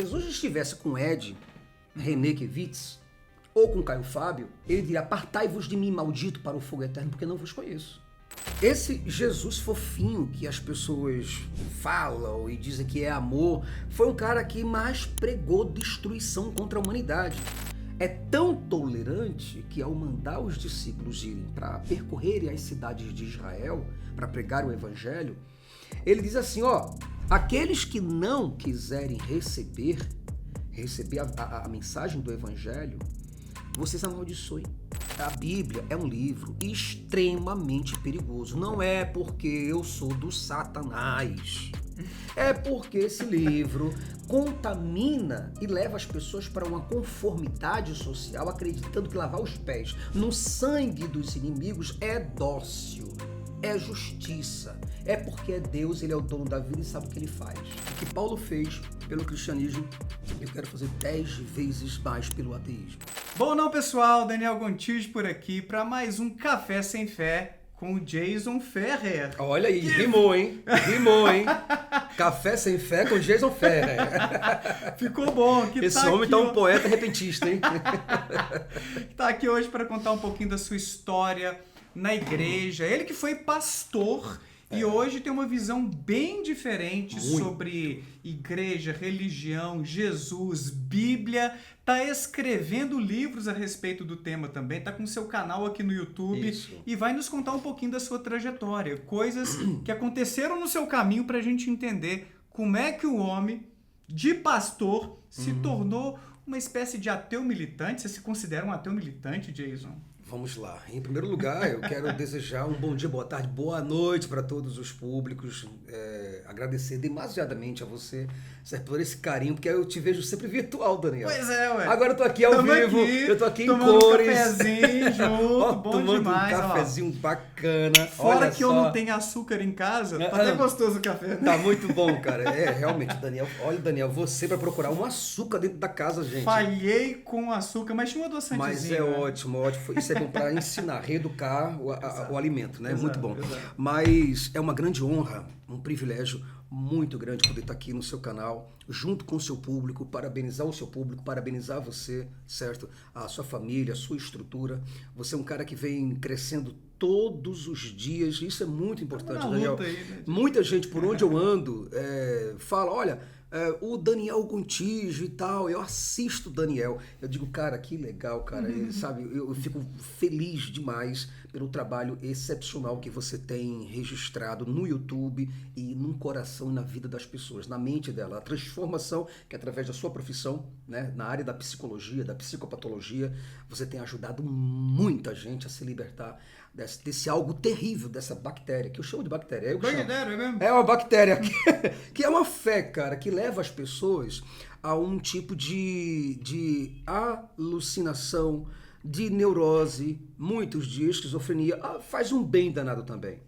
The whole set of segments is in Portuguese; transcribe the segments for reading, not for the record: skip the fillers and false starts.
Jesus estivesse com Ed Renekiewicz ou com Caio Fábio, ele diria: apartai-vos de mim, maldito, para o fogo eterno, porque não vos conheço. Esse Jesus fofinho que as pessoas falam e dizem que é amor, foi um cara que mais pregou destruição contra a humanidade. É tão tolerante que, ao mandar os discípulos irem para percorrerem as cidades de Israel para pregar o evangelho, ele diz assim: ó, aqueles que não quiserem receber a mensagem do evangelho, vocês amaldiçoem. A Bíblia é um livro extremamente perigoso. Não é porque eu sou do Satanás. É porque esse livro contamina e leva as pessoas para uma conformidade social, acreditando que lavar os pés no sangue dos inimigos é dócil, é justiça, é porque é Deus, ele é o dono da vida e sabe o que ele faz. O que Paulo fez pelo cristianismo, eu quero fazer 10 vezes mais pelo ateísmo. Bom, não, pessoal, Daniel Gontijo por aqui para mais um Café Sem Fé com o Jason Ferrer. Olha aí, rimou, hein? Rimou, hein? Café Sem Fé com Jason Ferrer. Ficou bom. Esse homem tá um poeta repentista, hein? Tá aqui hoje para contar um pouquinho da sua história na igreja. Ele que foi pastor e hoje tem uma visão bem diferente sobre igreja, religião, Jesus, Bíblia. Tá escrevendo livros a respeito do tema também, tá com seu canal aqui no YouTube. Isso. E vai nos contar um pouquinho da sua trajetória, coisas que aconteceram no seu caminho pra gente entender como é que o homem de pastor se tornou uma espécie de ateu militante. Você se considera um ateu militante, Jason? Vamos lá. Em primeiro lugar, eu quero desejar um bom dia, boa tarde, boa noite para todos os públicos. Agradecer demasiadamente a você, certo, por esse carinho, porque eu te vejo sempre virtual, Daniel. Pois é, ué. Agora eu tô aqui ao vivo, eu tô aqui em cores. Tomando um cafezinho junto, bom tomando demais. Um cafezinho bacana. Fora olha que só. eu não tenho açúcar em casa, tá até gostoso o café. Tá muito bom, cara. Realmente, Daniel. Olha, Daniel, você para procurar um açúcar dentro da casa, gente. Falhei com açúcar, mas tinha uma adoçantezinha. Mas é ótimo, ótimo. Isso é bom para ensinar, reeducar o alimento, né? Exato, muito bom. Exato. Mas é uma grande honra, um privilégio muito grande poder estar aqui no seu canal, junto com o seu público, parabenizar o seu público, parabenizar você, certo? A sua família, a sua estrutura. Você é um cara que vem crescendo todos os dias, isso é muito importante, Daniel. Aí, né? Muita gente, por onde eu ando, fala: olha, o Daniel Gontijo e tal, eu assisto o Daniel. Eu digo: cara, que legal, cara. Sabe, eu fico feliz demais pelo trabalho excepcional que você tem registrado no YouTube e no coração e na vida das pessoas, na mente dela. A transformação que através da sua profissão, né, na área da psicologia, da psicopatologia, você tem ajudado muita gente a se libertar desse algo terrível, dessa bactéria, que eu chamo de bactéria. Bactéria, é mesmo? É uma bactéria que é uma fé, cara, que leva as pessoas a um tipo de alucinação, de neurose, muitos de esquizofrenia. Faz um bem danado também,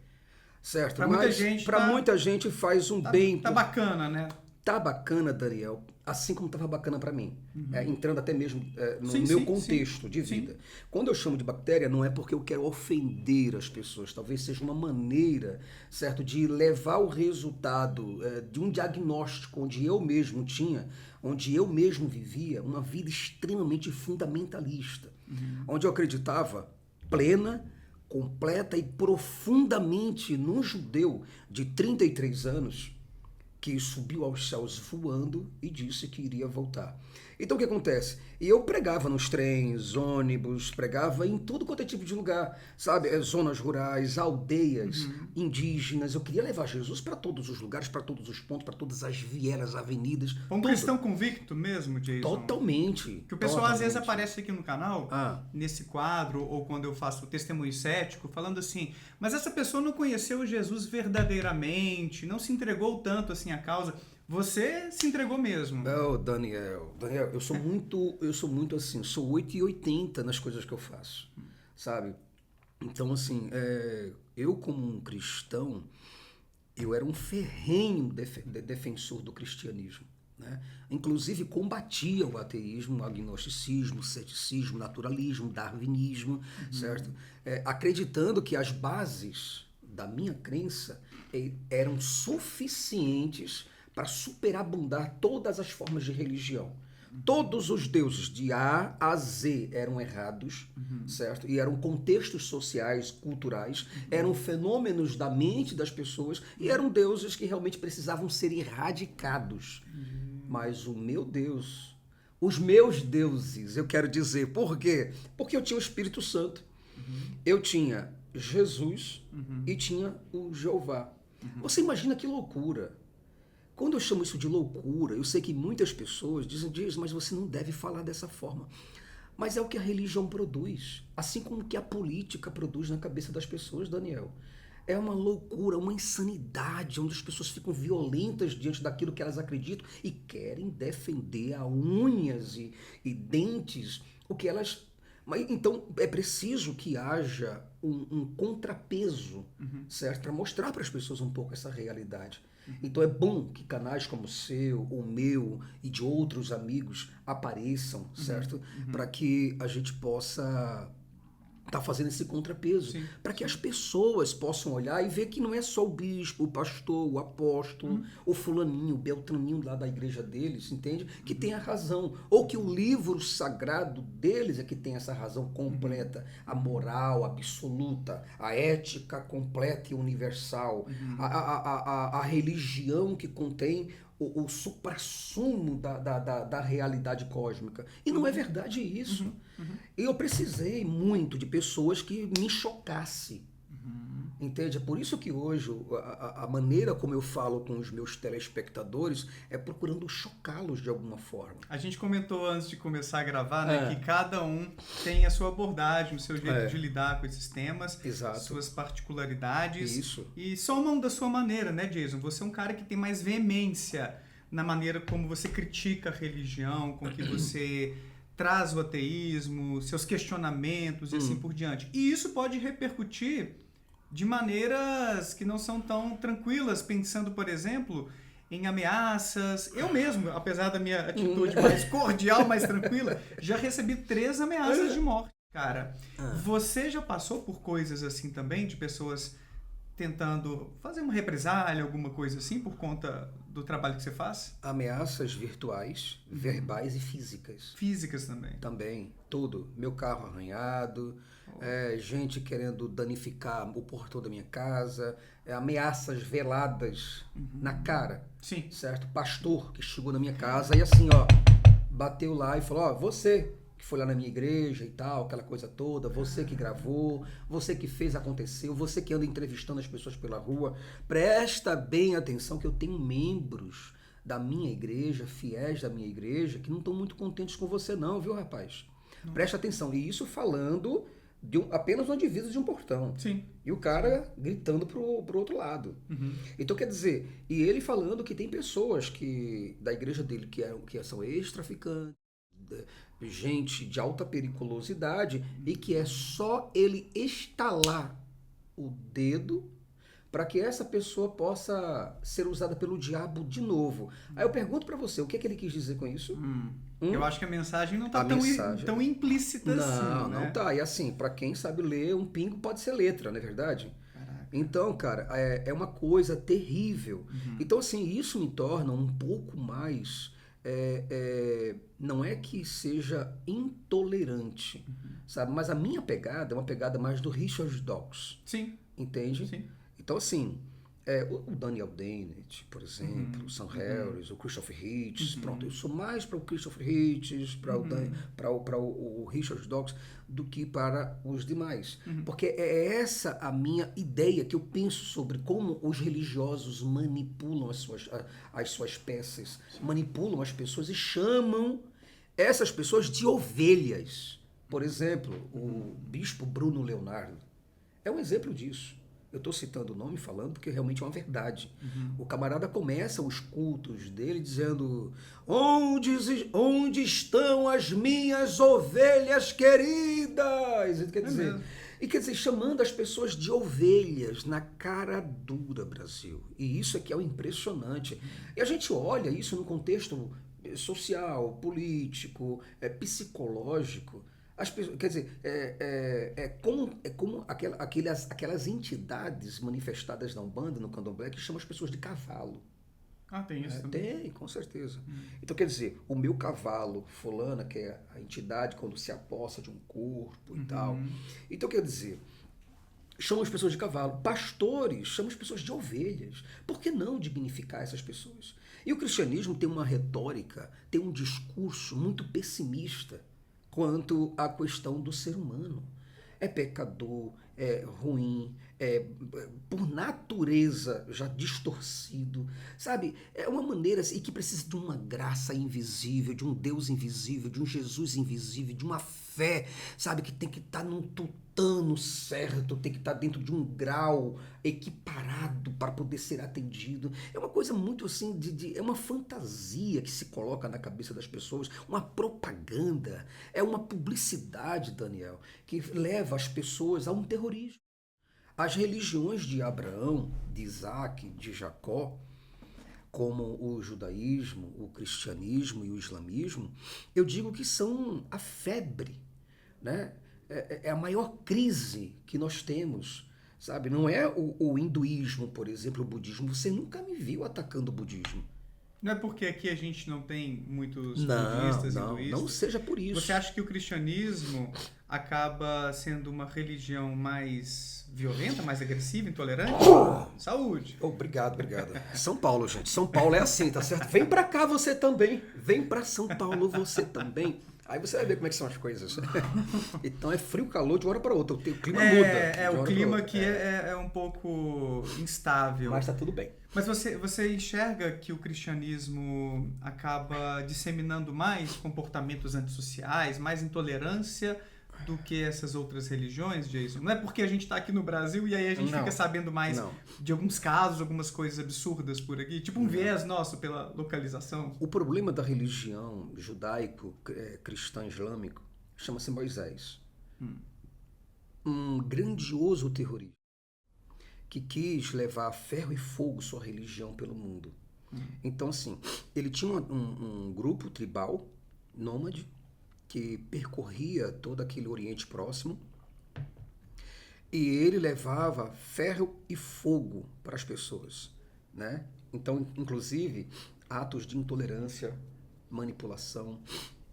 certo? Pra muita gente muita gente faz um bem. Tá bacana, né? Tá bacana, Daniel, assim como estava bacana para mim, entrando até mesmo no Sim, meu sim, contexto sim, de vida. sim. Quando eu chamo de bactéria, não é porque eu quero ofender as pessoas, talvez seja uma maneira, certo, de levar o resultado de um diagnóstico onde eu mesmo tinha, onde eu mesmo vivia uma vida extremamente fundamentalista, onde eu acreditava plena, completa e profundamente num judeu de 33 anos, que subiu aos céus voando e disse que iria voltar. Então o que acontece? E eu pregava nos trens, ônibus, pregava em tudo quanto é tipo de lugar, sabe? Zonas rurais, aldeias, indígenas. Eu queria levar Jesus para todos os lugares, para todos os pontos, para todas as vielas, avenidas. Um cristão convicto mesmo, Jason? Totalmente. Que o pessoal às vezes aparece aqui no canal, nesse quadro, ou quando eu faço o testemunho cético, falando assim: mas essa pessoa não conheceu Jesus verdadeiramente, não se entregou tanto assim à causa. Você se entregou mesmo. Não, Daniel, eu sou muito assim, sou 880 nas coisas que eu faço, sabe? Então, assim, eu como um cristão, eu era um ferrenho defensor do cristianismo, né? Inclusive combatia o ateísmo, o agnosticismo, o ceticismo, o naturalismo, o darwinismo, certo? Acreditando que as bases da minha crença eram suficientes para superabundar todas as formas de religião. Todos os deuses de A a Z eram errados, certo? E eram contextos sociais, culturais, eram fenômenos da mente das pessoas e eram deuses que realmente precisavam ser erradicados. Mas o meu Deus, os meus deuses, eu quero dizer, por quê? Porque eu tinha o Espírito Santo, eu tinha Jesus e tinha o Jeová. Você imagina que loucura. Quando eu chamo isso de loucura, eu sei que muitas pessoas dizem, mas você não deve falar dessa forma. Mas é o que a religião produz, assim como que a política produz na cabeça das pessoas, Daniel. É uma loucura, uma insanidade, onde as pessoas ficam violentas diante daquilo que elas acreditam e querem defender a unhas e dentes o que elas... Mas, então é preciso que haja um contrapeso, certo? Para mostrar para as pessoas um pouco essa realidade. Então é bom que canais como o seu, o meu e de outros amigos apareçam, certo? Para que a gente possa estar fazendo esse contrapeso. Para que as pessoas possam olhar e ver que não é só o bispo, o pastor, o apóstolo, o fulaninho, o beltraninho lá da igreja deles, entende? Que tem a razão. Ou que o livro sagrado deles é que tem essa razão completa. A moral absoluta, a ética completa e universal, a religião que contém o suprassumo da realidade cósmica. E não é verdade isso. E eu precisei muito de pessoas que me chocassem. Entende? É por isso que hoje a maneira como eu falo com os meus telespectadores é procurando chocá-los de alguma forma. A gente comentou antes de começar a gravar, né, que cada um tem a sua abordagem, o seu jeito de lidar com esses temas, suas particularidades. Isso. E somam da sua maneira, né, Jason? Você é um cara que tem mais veemência na maneira como você critica a religião, com que você traz o ateísmo, seus questionamentos e assim por diante. E isso pode repercutir de maneiras que não são tão tranquilas, pensando, por exemplo, em ameaças. Eu mesmo, apesar da minha atitude mais cordial, mais tranquila, já recebi 3 ameaças de morte. Cara, você já passou por coisas assim também, de pessoas tentando fazer uma represália, alguma coisa assim, por conta do trabalho que você faz? Ameaças virtuais, verbais e físicas. Físicas também? Também, tudo. Meu carro arranhado, gente querendo danificar o portão da minha casa, ameaças veladas na cara. Sim. Certo? Pastor que chegou na minha casa e assim, ó, bateu lá e falou, ó, você que foi lá na minha igreja e tal, aquela coisa toda, você que gravou, você que fez, aconteceu, você que anda entrevistando as pessoas pela rua, presta bem atenção que eu tenho membros da minha igreja, fiéis da minha igreja, que não estão muito contentes com você não, viu, rapaz? Não. Presta atenção. E isso falando de apenas uma divisa de um portão. Sim. E o cara gritando pro outro lado. Então, quer dizer, e ele falando que tem pessoas que da igreja dele que são ex-traficantes, gente de alta periculosidade, e que é só ele estalar o dedo para que essa pessoa possa ser usada pelo diabo de novo. Aí eu pergunto para você, o que é que ele quis dizer com isso? Eu acho que a mensagem não está tão implícita assim. Não tá. E assim, para quem sabe ler, um pingo pode ser letra, não é verdade? Caraca. Então, cara, é uma coisa terrível. Então, assim, isso me torna um pouco mais... não é que seja intolerante, sabe? Mas a minha pegada é uma pegada mais do Richard Dawkins. Sim. Entende? Sim. Então, assim, o Daniel Dennett, por exemplo, o Sam Harris, o Christopher Hitchens, pronto, eu sou mais para o Christopher Hitchens, para o Richard Dawkins, do que para os demais. Porque é essa a minha ideia que eu penso sobre como os religiosos manipulam as suas peças, manipulam as pessoas e chamam essas pessoas de ovelhas. Por exemplo, o bispo Bruno Leonardo é um exemplo disso. Eu estou citando o nome falando porque realmente é uma verdade. O camarada começa os cultos dele dizendo: onde estão as minhas ovelhas queridas? Quer dizer, chamando as pessoas de ovelhas na cara dura, Brasil. E isso é que é o impressionante. E a gente olha isso no contexto social, político, psicológico. As pessoas, quer dizer, como aquelas entidades manifestadas na Umbanda, no Candomblé, que chamam as pessoas de cavalo. Ah, tem isso também? Tem, com certeza. Então, quer dizer, o meu cavalo, fulana, que é a entidade quando se apossa de um corpo e tal. Então, quer dizer, chamam as pessoas de cavalo. Pastores chamam as pessoas de ovelhas. Por que não dignificar essas pessoas? E o cristianismo tem uma retórica, tem um discurso muito pessimista quanto à questão do ser humano. É pecador, é ruim, é por natureza já distorcido, sabe? É uma maneira assim, que precisa de uma graça invisível, de um Deus invisível, de um Jesus invisível, de uma fé, sabe? Que tem que estar num tutano certo, tem que estar dentro de um grau equiparado para poder ser atendido. É uma coisa muito assim, é uma fantasia que se coloca na cabeça das pessoas, uma propaganda, é uma publicidade, Daniel, que leva as pessoas a um terrorismo. As religiões de Abraão, de Isaac, de Jacó, como o judaísmo, o cristianismo e o islamismo, eu digo que são a febre, né? É a maior crise que nós temos, sabe? Não é o hinduísmo, por exemplo, o budismo. Você nunca me viu atacando o budismo. Não é porque aqui a gente não tem muitos Não, budistas, hinduístas? não seja por isso. Você acha que o cristianismo acaba sendo uma religião mais violenta, mais agressiva, intolerante? Saúde! Obrigado. São Paulo, gente. São Paulo é assim, tá certo? Vem pra cá você também. Vem pra São Paulo você também. Aí você vai ver como é que são as coisas. Então é frio, calor de uma hora para outra. O clima muda. O clima aqui é um pouco instável. Mas tá tudo bem. Mas você enxerga que o cristianismo acaba disseminando mais comportamentos antissociais, mais intolerância do que essas outras religiões, Jason? Não é porque a gente está aqui no Brasil e aí a gente fica sabendo mais de alguns casos, algumas coisas absurdas por aqui, tipo um viés nosso pela localização. O problema da religião judaico-cristã islâmico chama-se Moisés. Um grandioso terrorista que quis levar ferro e fogo sua religião pelo mundo. Então, assim, ele tinha um grupo tribal, nômade, que percorria todo aquele Oriente Próximo, e ele levava ferro e fogo para as pessoas, né? Então, inclusive, atos de intolerância, manipulação,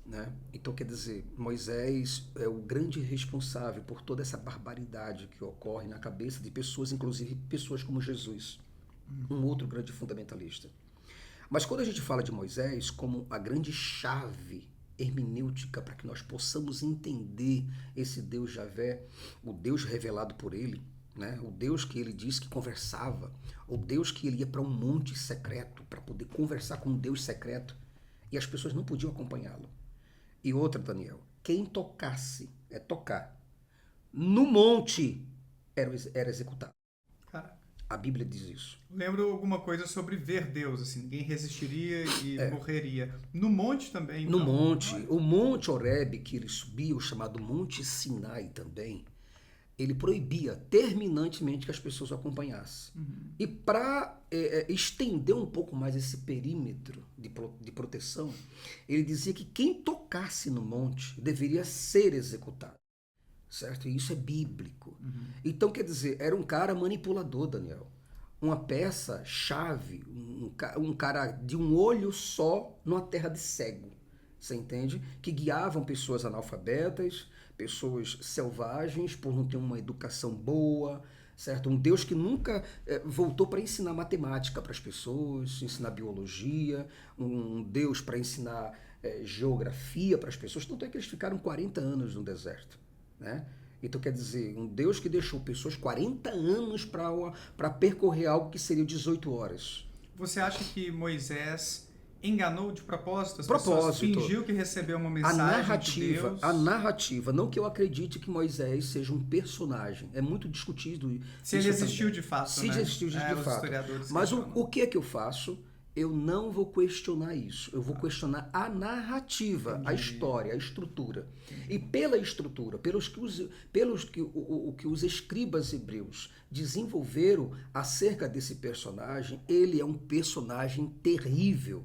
né? Então, quer dizer, Moisés é o grande responsável por toda essa barbaridade que ocorre na cabeça de pessoas, inclusive pessoas como Jesus, um outro grande fundamentalista. Mas quando a gente fala de Moisés como a grande chave hermenêutica para que nós possamos entender esse Deus Javé, o Deus revelado por ele, né? O Deus que ele disse que conversava, o Deus que ele ia para um monte secreto para poder conversar com um Deus secreto e as pessoas não podiam acompanhá-lo. E outra, Daniel, quem tocasse, tocar, no monte era executado. Caraca. A Bíblia diz isso. Lembro alguma coisa sobre ver Deus, assim, ninguém resistiria e morreria. No monte também, então. No monte, o Monte Horebe que ele subia, o chamado Monte Sinai também, ele proibia terminantemente que as pessoas o acompanhassem. E para estender um pouco mais esse perímetro de proteção, ele dizia que quem tocasse no monte deveria ser executado. Certo? E isso é bíblico. Então, quer dizer, era um cara manipulador, Daniel. Uma peça-chave, um cara de um olho só numa terra de cego. Você entende? Que guiavam pessoas analfabetas, pessoas selvagens, por não ter uma educação boa, certo? Um Deus que nunca voltou para ensinar matemática para as pessoas, ensinar biologia, um Deus para ensinar geografia para as pessoas. Tanto é que eles ficaram 40 anos no deserto. Né? Então, quer dizer, um Deus que deixou pessoas 40 anos para percorrer algo que seria 18 horas. Você acha que Moisés enganou de propósito? As pessoas fingiu que recebeu uma mensagem de Deus? A narrativa, não que eu acredite que Moisés seja um personagem. É muito discutido. Se ele existiu de fato, Se ele existiu de fato. Mas o que é que eu faço? Eu não vou questionar isso. Eu vou questionar a narrativa, a história, a estrutura. E pela estrutura, o que os escribas hebreus desenvolveram acerca desse personagem, ele é um personagem terrível,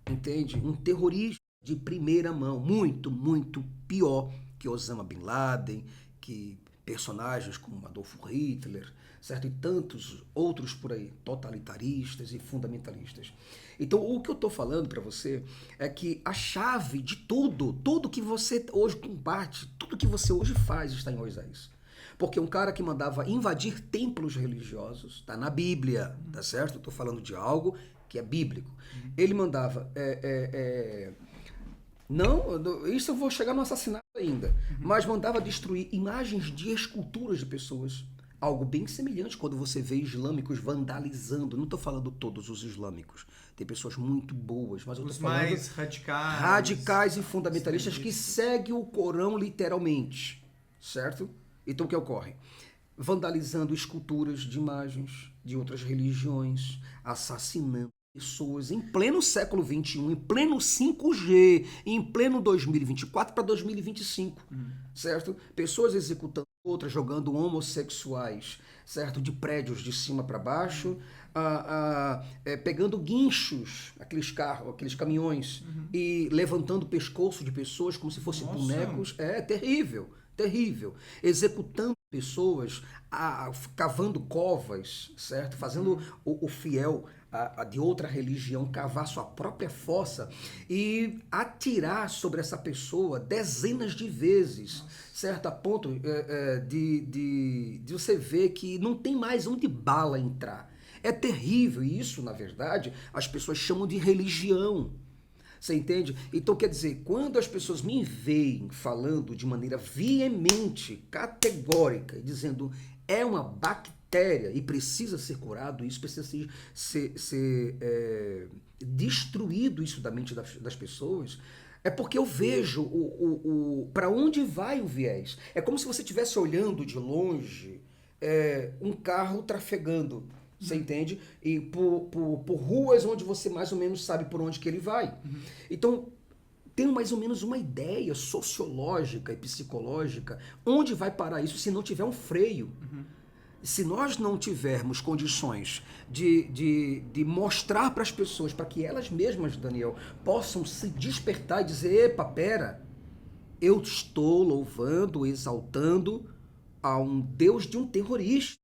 entende? Um terrorista de primeira mão, muito, muito pior que Osama Bin Laden, que personagens como Adolfo Hitler, certo? E tantos outros por aí, totalitaristas e fundamentalistas. Então, o que eu estou falando para você é que a chave de tudo que você hoje combate, tudo que você hoje faz está em Moisés. Porque um cara que mandava invadir templos religiosos, está na Bíblia, tá certo? Estou falando de algo que é bíblico. Ele mandava... Não, isso eu vou chegar no assassinato ainda. Mas mandava destruir imagens de esculturas de pessoas. Algo bem semelhante quando você vê islâmicos vandalizando. Não estou falando todos os islâmicos. Tem pessoas muito boas, mas eu estou falando... mais radicais. Radicais e fundamentalistas que seguem o Corão literalmente. Certo? Então o que ocorre? Vandalizando esculturas de imagens de outras religiões, assassinando pessoas em pleno século XXI, em pleno 5G, em pleno 2024 para 2025, certo? Pessoas executando outras, jogando homossexuais, certo? De prédios de cima para baixo, pegando guinchos, aqueles carros, aqueles caminhões, e levantando o pescoço de pessoas como se fossem bonecos. É terrível, terrível. Executando pessoas, cavando covas, certo? Fazendo o fiel de outra religião cavar sua própria fossa e atirar sobre essa pessoa dezenas de vezes, certo? A ponto de você ver que não tem mais onde bala entrar. É terrível, e isso, na verdade, as pessoas chamam de religião. Você entende? Então, quer dizer, quando as pessoas me veem falando de maneira veemente, categórica, dizendo é uma bactéria e precisa ser curado, isso precisa ser destruído isso da mente das pessoas, é porque eu vejo para onde vai o viés. É como se você estivesse olhando de longe um carro trafegando. Você entende? E por ruas onde você mais ou menos sabe por onde que ele vai. Então, tem mais ou menos uma ideia sociológica e psicológica onde vai parar isso se não tiver um freio. Se nós não tivermos condições de mostrar para as pessoas, para que elas mesmas, Daniel, possam se despertar e dizer, epa, pera, eu estou louvando, exaltando a um Deus de um terrorista.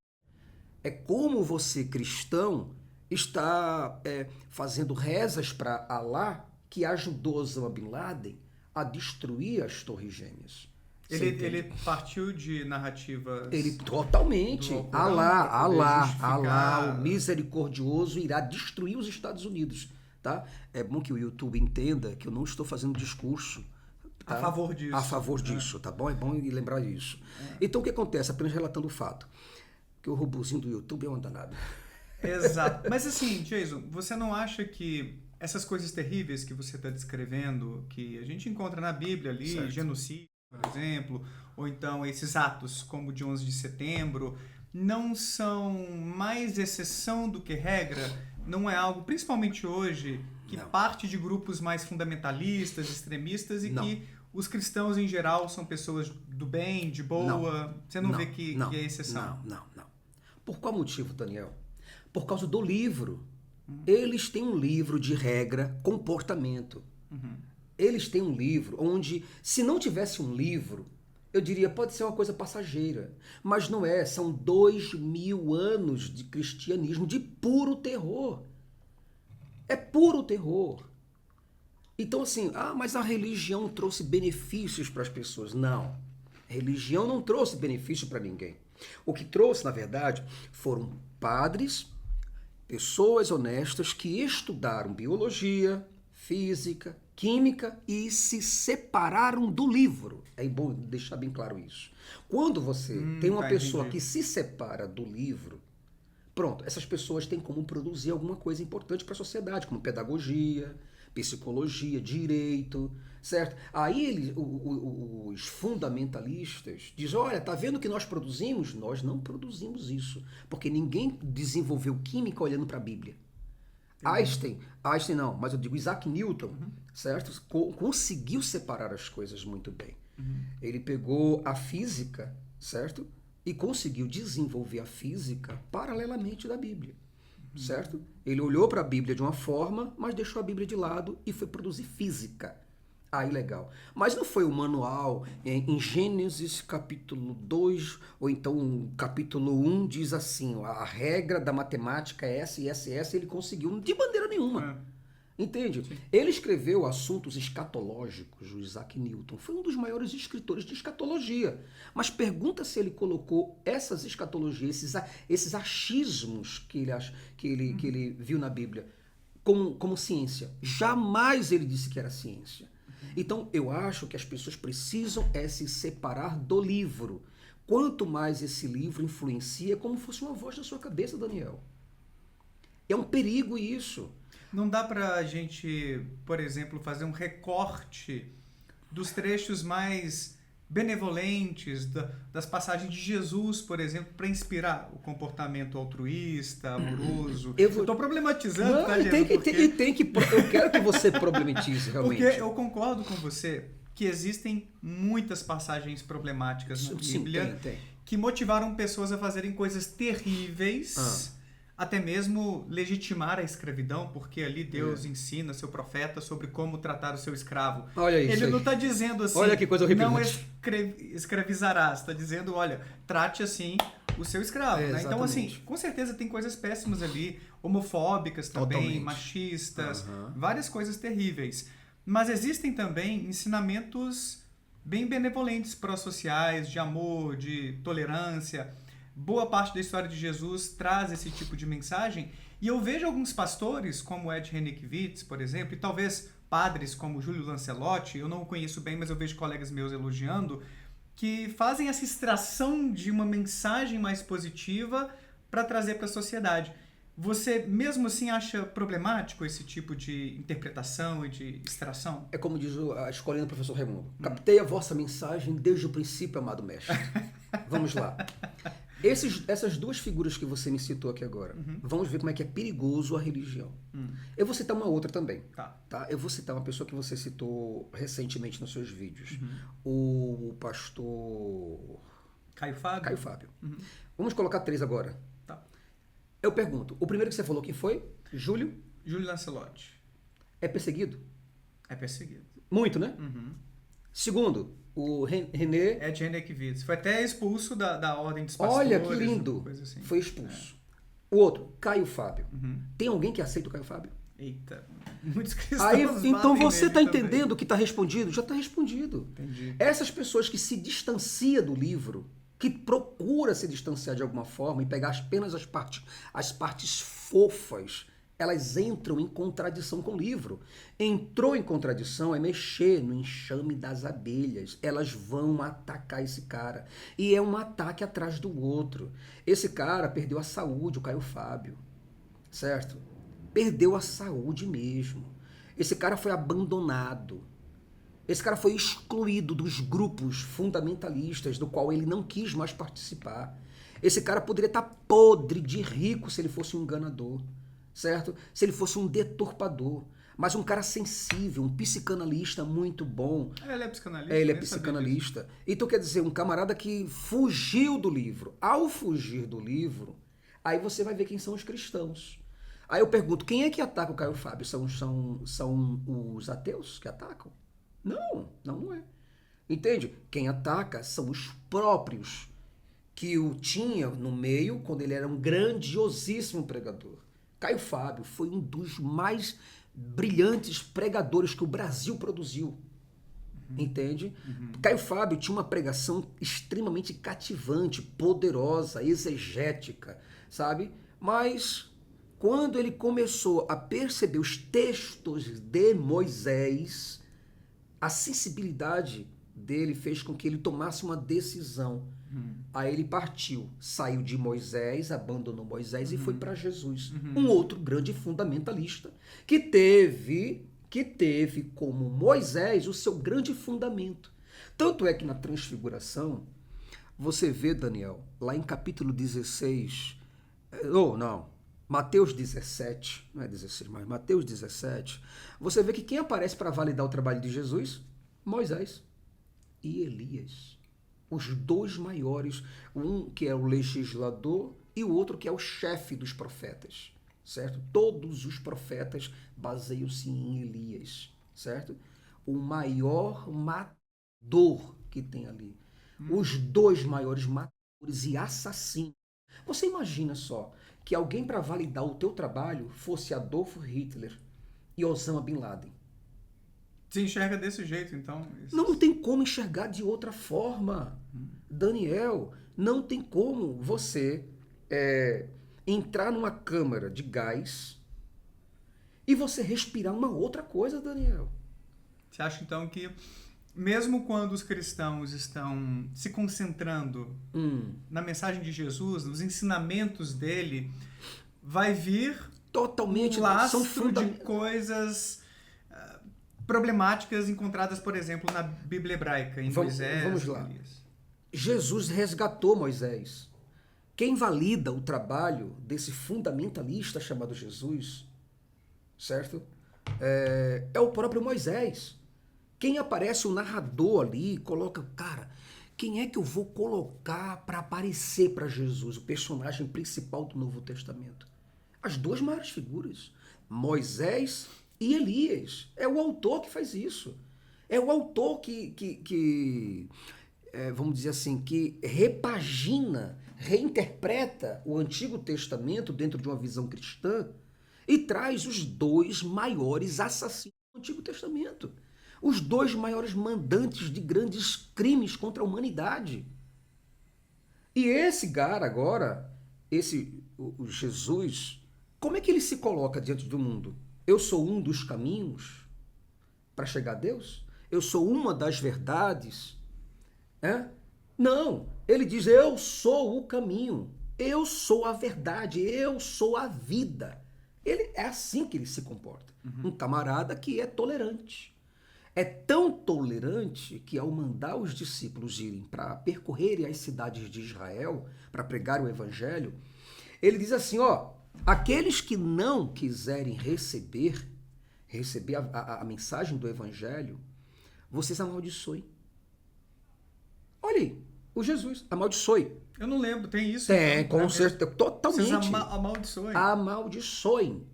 É como você, cristão, está fazendo rezas para Alá, que ajudou Osama Bin Laden a destruir as Torres Gêmeas. Ele partiu de narrativas... Ele totalmente. Alá, o misericordioso, irá destruir os Estados Unidos. Tá? É bom que o YouTube entenda que eu não estou fazendo discurso a favor disso. A favor disso, tá bom? É bom lembrar disso. Então o que acontece? Apenas relatando o fato. Que o robozinho do YouTube é uma danada. Exato. Mas assim, Jason, você não acha que essas coisas terríveis que você está descrevendo, que a gente encontra na Bíblia ali, certo, genocídio, por exemplo, ou então esses atos como o de 11 de setembro, não são mais exceção do que regra? Não é algo, principalmente hoje, que parte de grupos mais fundamentalistas, extremistas, e que os cristãos em geral são pessoas do bem, de boa? Você não vê que é exceção? Não. Por qual motivo, Daniel? Por causa do livro. Eles têm um livro de regra, comportamento. Eles têm um livro onde, se não tivesse um livro, eu diria, pode ser uma coisa passageira. Mas não é, são 2000 anos de cristianismo, de puro terror. É puro terror. Então assim, mas a religião trouxe benefícios para as pessoas. Não, a religião não trouxe benefício para ninguém. O que trouxe, na verdade, foram padres, pessoas honestas que estudaram biologia, física, química e se separaram do livro. É bom deixar bem claro isso. Quando você tem uma pessoa que se separa do livro, pronto, essas pessoas têm como produzir alguma coisa importante para a sociedade, como pedagogia, psicologia, direito, certo? Aí os fundamentalistas dizem, olha, tá vendo o que nós produzimos? Nós não produzimos isso, porque ninguém desenvolveu química olhando para a Bíblia. Einstein não, mas eu digo Isaac Newton, certo? Conseguiu separar as coisas muito bem. Ele pegou a física, certo? E conseguiu desenvolver a física paralelamente da Bíblia. Certo? Ele olhou para a Bíblia de uma forma, mas deixou a Bíblia de lado e foi produzir física. Aí legal. Mas não foi o manual em Gênesis capítulo 2, ou então capítulo 1 diz assim, a regra da matemática é essa e essa e essa, e ele conseguiu de maneira nenhuma. Entende? Sim. Ele escreveu assuntos escatológicos, o Isaac Newton. Foi um dos maiores escritores de escatologia. Mas pergunta se ele colocou essas escatologias, esses achismos que ele viu na Bíblia, como ciência. Jamais ele disse que era ciência. Então, eu acho que as pessoas precisam se separar do livro. Quanto mais esse livro influencia, como fosse uma voz na sua cabeça, Daniel. É um perigo isso. Não dá pra gente, por exemplo, fazer um recorte dos trechos mais benevolentes, das passagens de Jesus, por exemplo, para inspirar o comportamento altruísta, amoroso. Eu estou problematizando, não, tá, eu quero que você problematize, realmente. Porque eu concordo com você que existem muitas passagens problemáticas na Bíblia. Sim, tem. Que motivaram pessoas a fazerem coisas terríveis, até mesmo legitimar a escravidão, porque ali Deus ensina seu profeta sobre como tratar o seu escravo. Olha isso. Ele aí. não está dizendo assim, olha que coisa não escravizarás, está dizendo, olha, trate assim o seu escravo. Né? Então, assim, com certeza tem coisas péssimas ali, homofóbicas também, totalmente. Machistas, várias coisas terríveis. Mas existem também ensinamentos bem benevolentes, pró-sociais, de amor, de tolerância. Boa parte da história de Jesus traz esse tipo de mensagem. E eu vejo alguns pastores, como Ed Renekiewicz, por exemplo, e talvez padres como Júlio Lancelotti, eu não o conheço bem, mas eu vejo colegas meus elogiando, que fazem essa extração de uma mensagem mais positiva para trazer para a sociedade. Você mesmo assim acha problemático esse tipo de interpretação e de extração? É como diz a escolinha do professor Raimundo. Captei a vossa mensagem desde o princípio, amado mestre. Vamos lá. Essas duas figuras que você me citou aqui agora, vamos ver como é que é perigoso a religião. Eu vou citar uma outra também. Tá? Eu vou citar uma pessoa que você citou recentemente nos seus vídeos. O pastor... Caio Fábio. Caio Fábio. Vamos colocar 3 agora. Tá. Eu pergunto, o primeiro que você falou quem foi? Júlio Lancelotti. É perseguido? É perseguido. Muito, né? Segundo, o René... Ed Renekiewicz. Foi até expulso da ordem dos pastores. Olha que lindo. Coisa assim. Foi expulso. O outro, Caio Fábio. Tem alguém que aceita o Caio Fábio? Eita, muitos cristãos. Aí, então você está também. entendendo que está respondido? Já está respondido. Entendi. Essas pessoas que se distanciam do livro, que procura se distanciar de alguma forma e pegar apenas as partes fofas, elas entram em contradição com o livro. Entrou em contradição é mexer no enxame das abelhas. Elas vão atacar esse cara. E é um ataque atrás do outro. Esse cara perdeu a saúde, o Caio Fábio. Certo? Perdeu a saúde mesmo. Esse cara foi abandonado. Esse cara foi excluído dos grupos fundamentalistas do qual ele não quis mais participar. Esse cara poderia estar podre de rico se ele fosse um enganador. Certo? Se ele fosse um deturpador. Mas um cara sensível, um psicanalista muito bom. Ele é psicanalista? Ele é psicanalista. Então, quer dizer, um camarada que fugiu do livro. Ao fugir do livro, aí você vai ver quem são os cristãos. Aí eu pergunto, quem é que ataca o Caio Fábio? São os ateus que atacam? Não é. Entende? Quem ataca são os próprios que o tinha no meio quando ele era um grandiosíssimo pregador. Caio Fábio foi um dos mais brilhantes pregadores que o Brasil produziu. Entende? Caio Fábio tinha uma pregação extremamente cativante, poderosa, exegética, sabe? Mas quando ele começou a perceber os textos de Moisés, a sensibilidade dele fez com que ele tomasse uma decisão. Aí ele partiu, saiu de Moisés, abandonou Moisés e foi para Jesus. Um outro grande fundamentalista que teve como Moisés o seu grande fundamento. Tanto é que na Transfiguração, você vê, Daniel, lá em capítulo 16, Mateus 17, não é 16, mas Mateus 17, você vê que quem aparece para validar o trabalho de Jesus? Moisés e Elias. Os dois maiores, um que é o legislador e o outro que é o chefe dos profetas, certo? Todos os profetas baseiam-se em Elias, certo? o maior matador que tem ali. Os dois maiores matadores e assassinos. Você imagina só que alguém para validar o teu trabalho fosse Adolf Hitler e Osama Bin Laden. Se enxerga desse jeito, então... Não tem como enxergar de outra forma. Daniel, não tem como você entrar numa câmara de gás e você respirar uma outra coisa, Daniel. Você acha, então, que mesmo quando os cristãos estão se concentrando na mensagem de Jesus, nos ensinamentos dele, vai vir totalmente um lastro de coisas problemáticas encontradas, por exemplo, na Bíblia hebraica, em Moisés. Vamos lá. Jesus resgatou Moisés. Quem valida o trabalho desse fundamentalista chamado Jesus, certo? É o próprio Moisés. Quem aparece, o narrador ali, coloca, cara, quem é que eu vou colocar para aparecer para Jesus, o personagem principal do Novo Testamento? As duas maiores figuras, Moisés e Elias. É o autor que faz isso. É o autor que vamos dizer assim, que repagina, reinterpreta o Antigo Testamento dentro de uma visão cristã e traz os dois maiores assassinos do Antigo Testamento. Os dois maiores mandantes de grandes crimes contra a humanidade. E esse cara agora, o Jesus, como é que ele se coloca diante do mundo? Eu sou um dos caminhos para chegar a Deus? Eu sou uma das verdades? Não, ele diz, eu sou o caminho, eu sou a verdade, eu sou a vida. É assim que ele se comporta. Um camarada que é tolerante. É tão tolerante que ao mandar os discípulos irem para percorrerem as cidades de Israel, para pregar o evangelho, ele diz assim, aqueles que não quiserem receber a mensagem do evangelho, vocês amaldiçoem. Olha aí, o Jesus, amaldiçoe. Eu não lembro, tem isso? Tem, com certeza, totalmente. Vocês amaldiçoem. Amaldiçoem.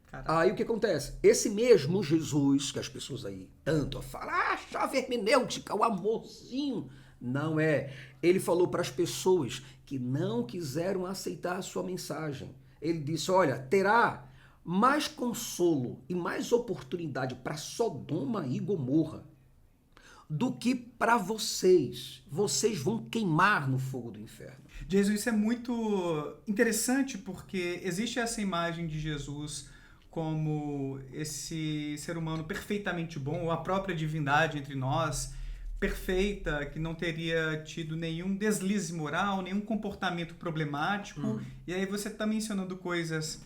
Caraca. Aí o que acontece? Esse mesmo Jesus, que as pessoas aí tanto falam, chave hermenêutica, o amorzinho. Não é. Ele falou para as pessoas que não quiseram aceitar a sua mensagem. Ele disse, olha, terá mais consolo e mais oportunidade para Sodoma e Gomorra do que para vocês. Vocês vão queimar no fogo do inferno. Jesus, isso é muito interessante porque existe essa imagem de Jesus como esse ser humano perfeitamente bom, ou a própria divindade entre nós, perfeita, que não teria tido nenhum deslize moral, nenhum comportamento problemático. E aí você está mencionando coisas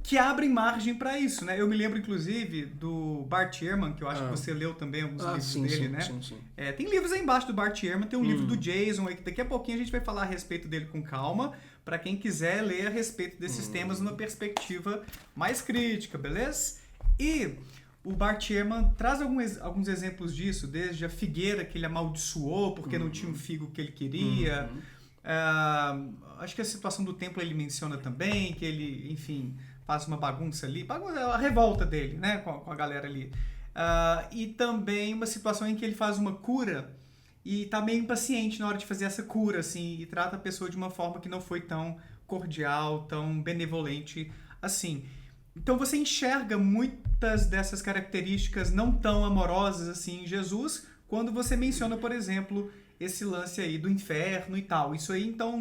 que abrem margem para isso, né? Eu me lembro, inclusive, do Bart Ehrman, que eu acho que você leu também alguns livros dele, né? Sim. Tem livros aí embaixo do Bart Ehrman, tem um livro do Jason, aí, que daqui a pouquinho a gente vai falar a respeito dele com calma, para quem quiser ler a respeito desses temas numa perspectiva mais crítica, beleza? E o Bart Ehrman traz alguns exemplos disso, desde a figueira que ele amaldiçoou porque não tinha um figo que ele queria. Acho que a situação do templo ele menciona também, que ele, enfim, faz uma bagunça ali, a revolta dele, né, com a galera ali. E também uma situação em que ele faz uma cura e tá meio impaciente na hora de fazer essa cura, assim, e trata a pessoa de uma forma que não foi tão cordial, tão benevolente assim. Então você enxerga muitas dessas características não tão amorosas assim em Jesus, quando você menciona, por exemplo, esse lance aí do inferno e tal. Isso aí, então,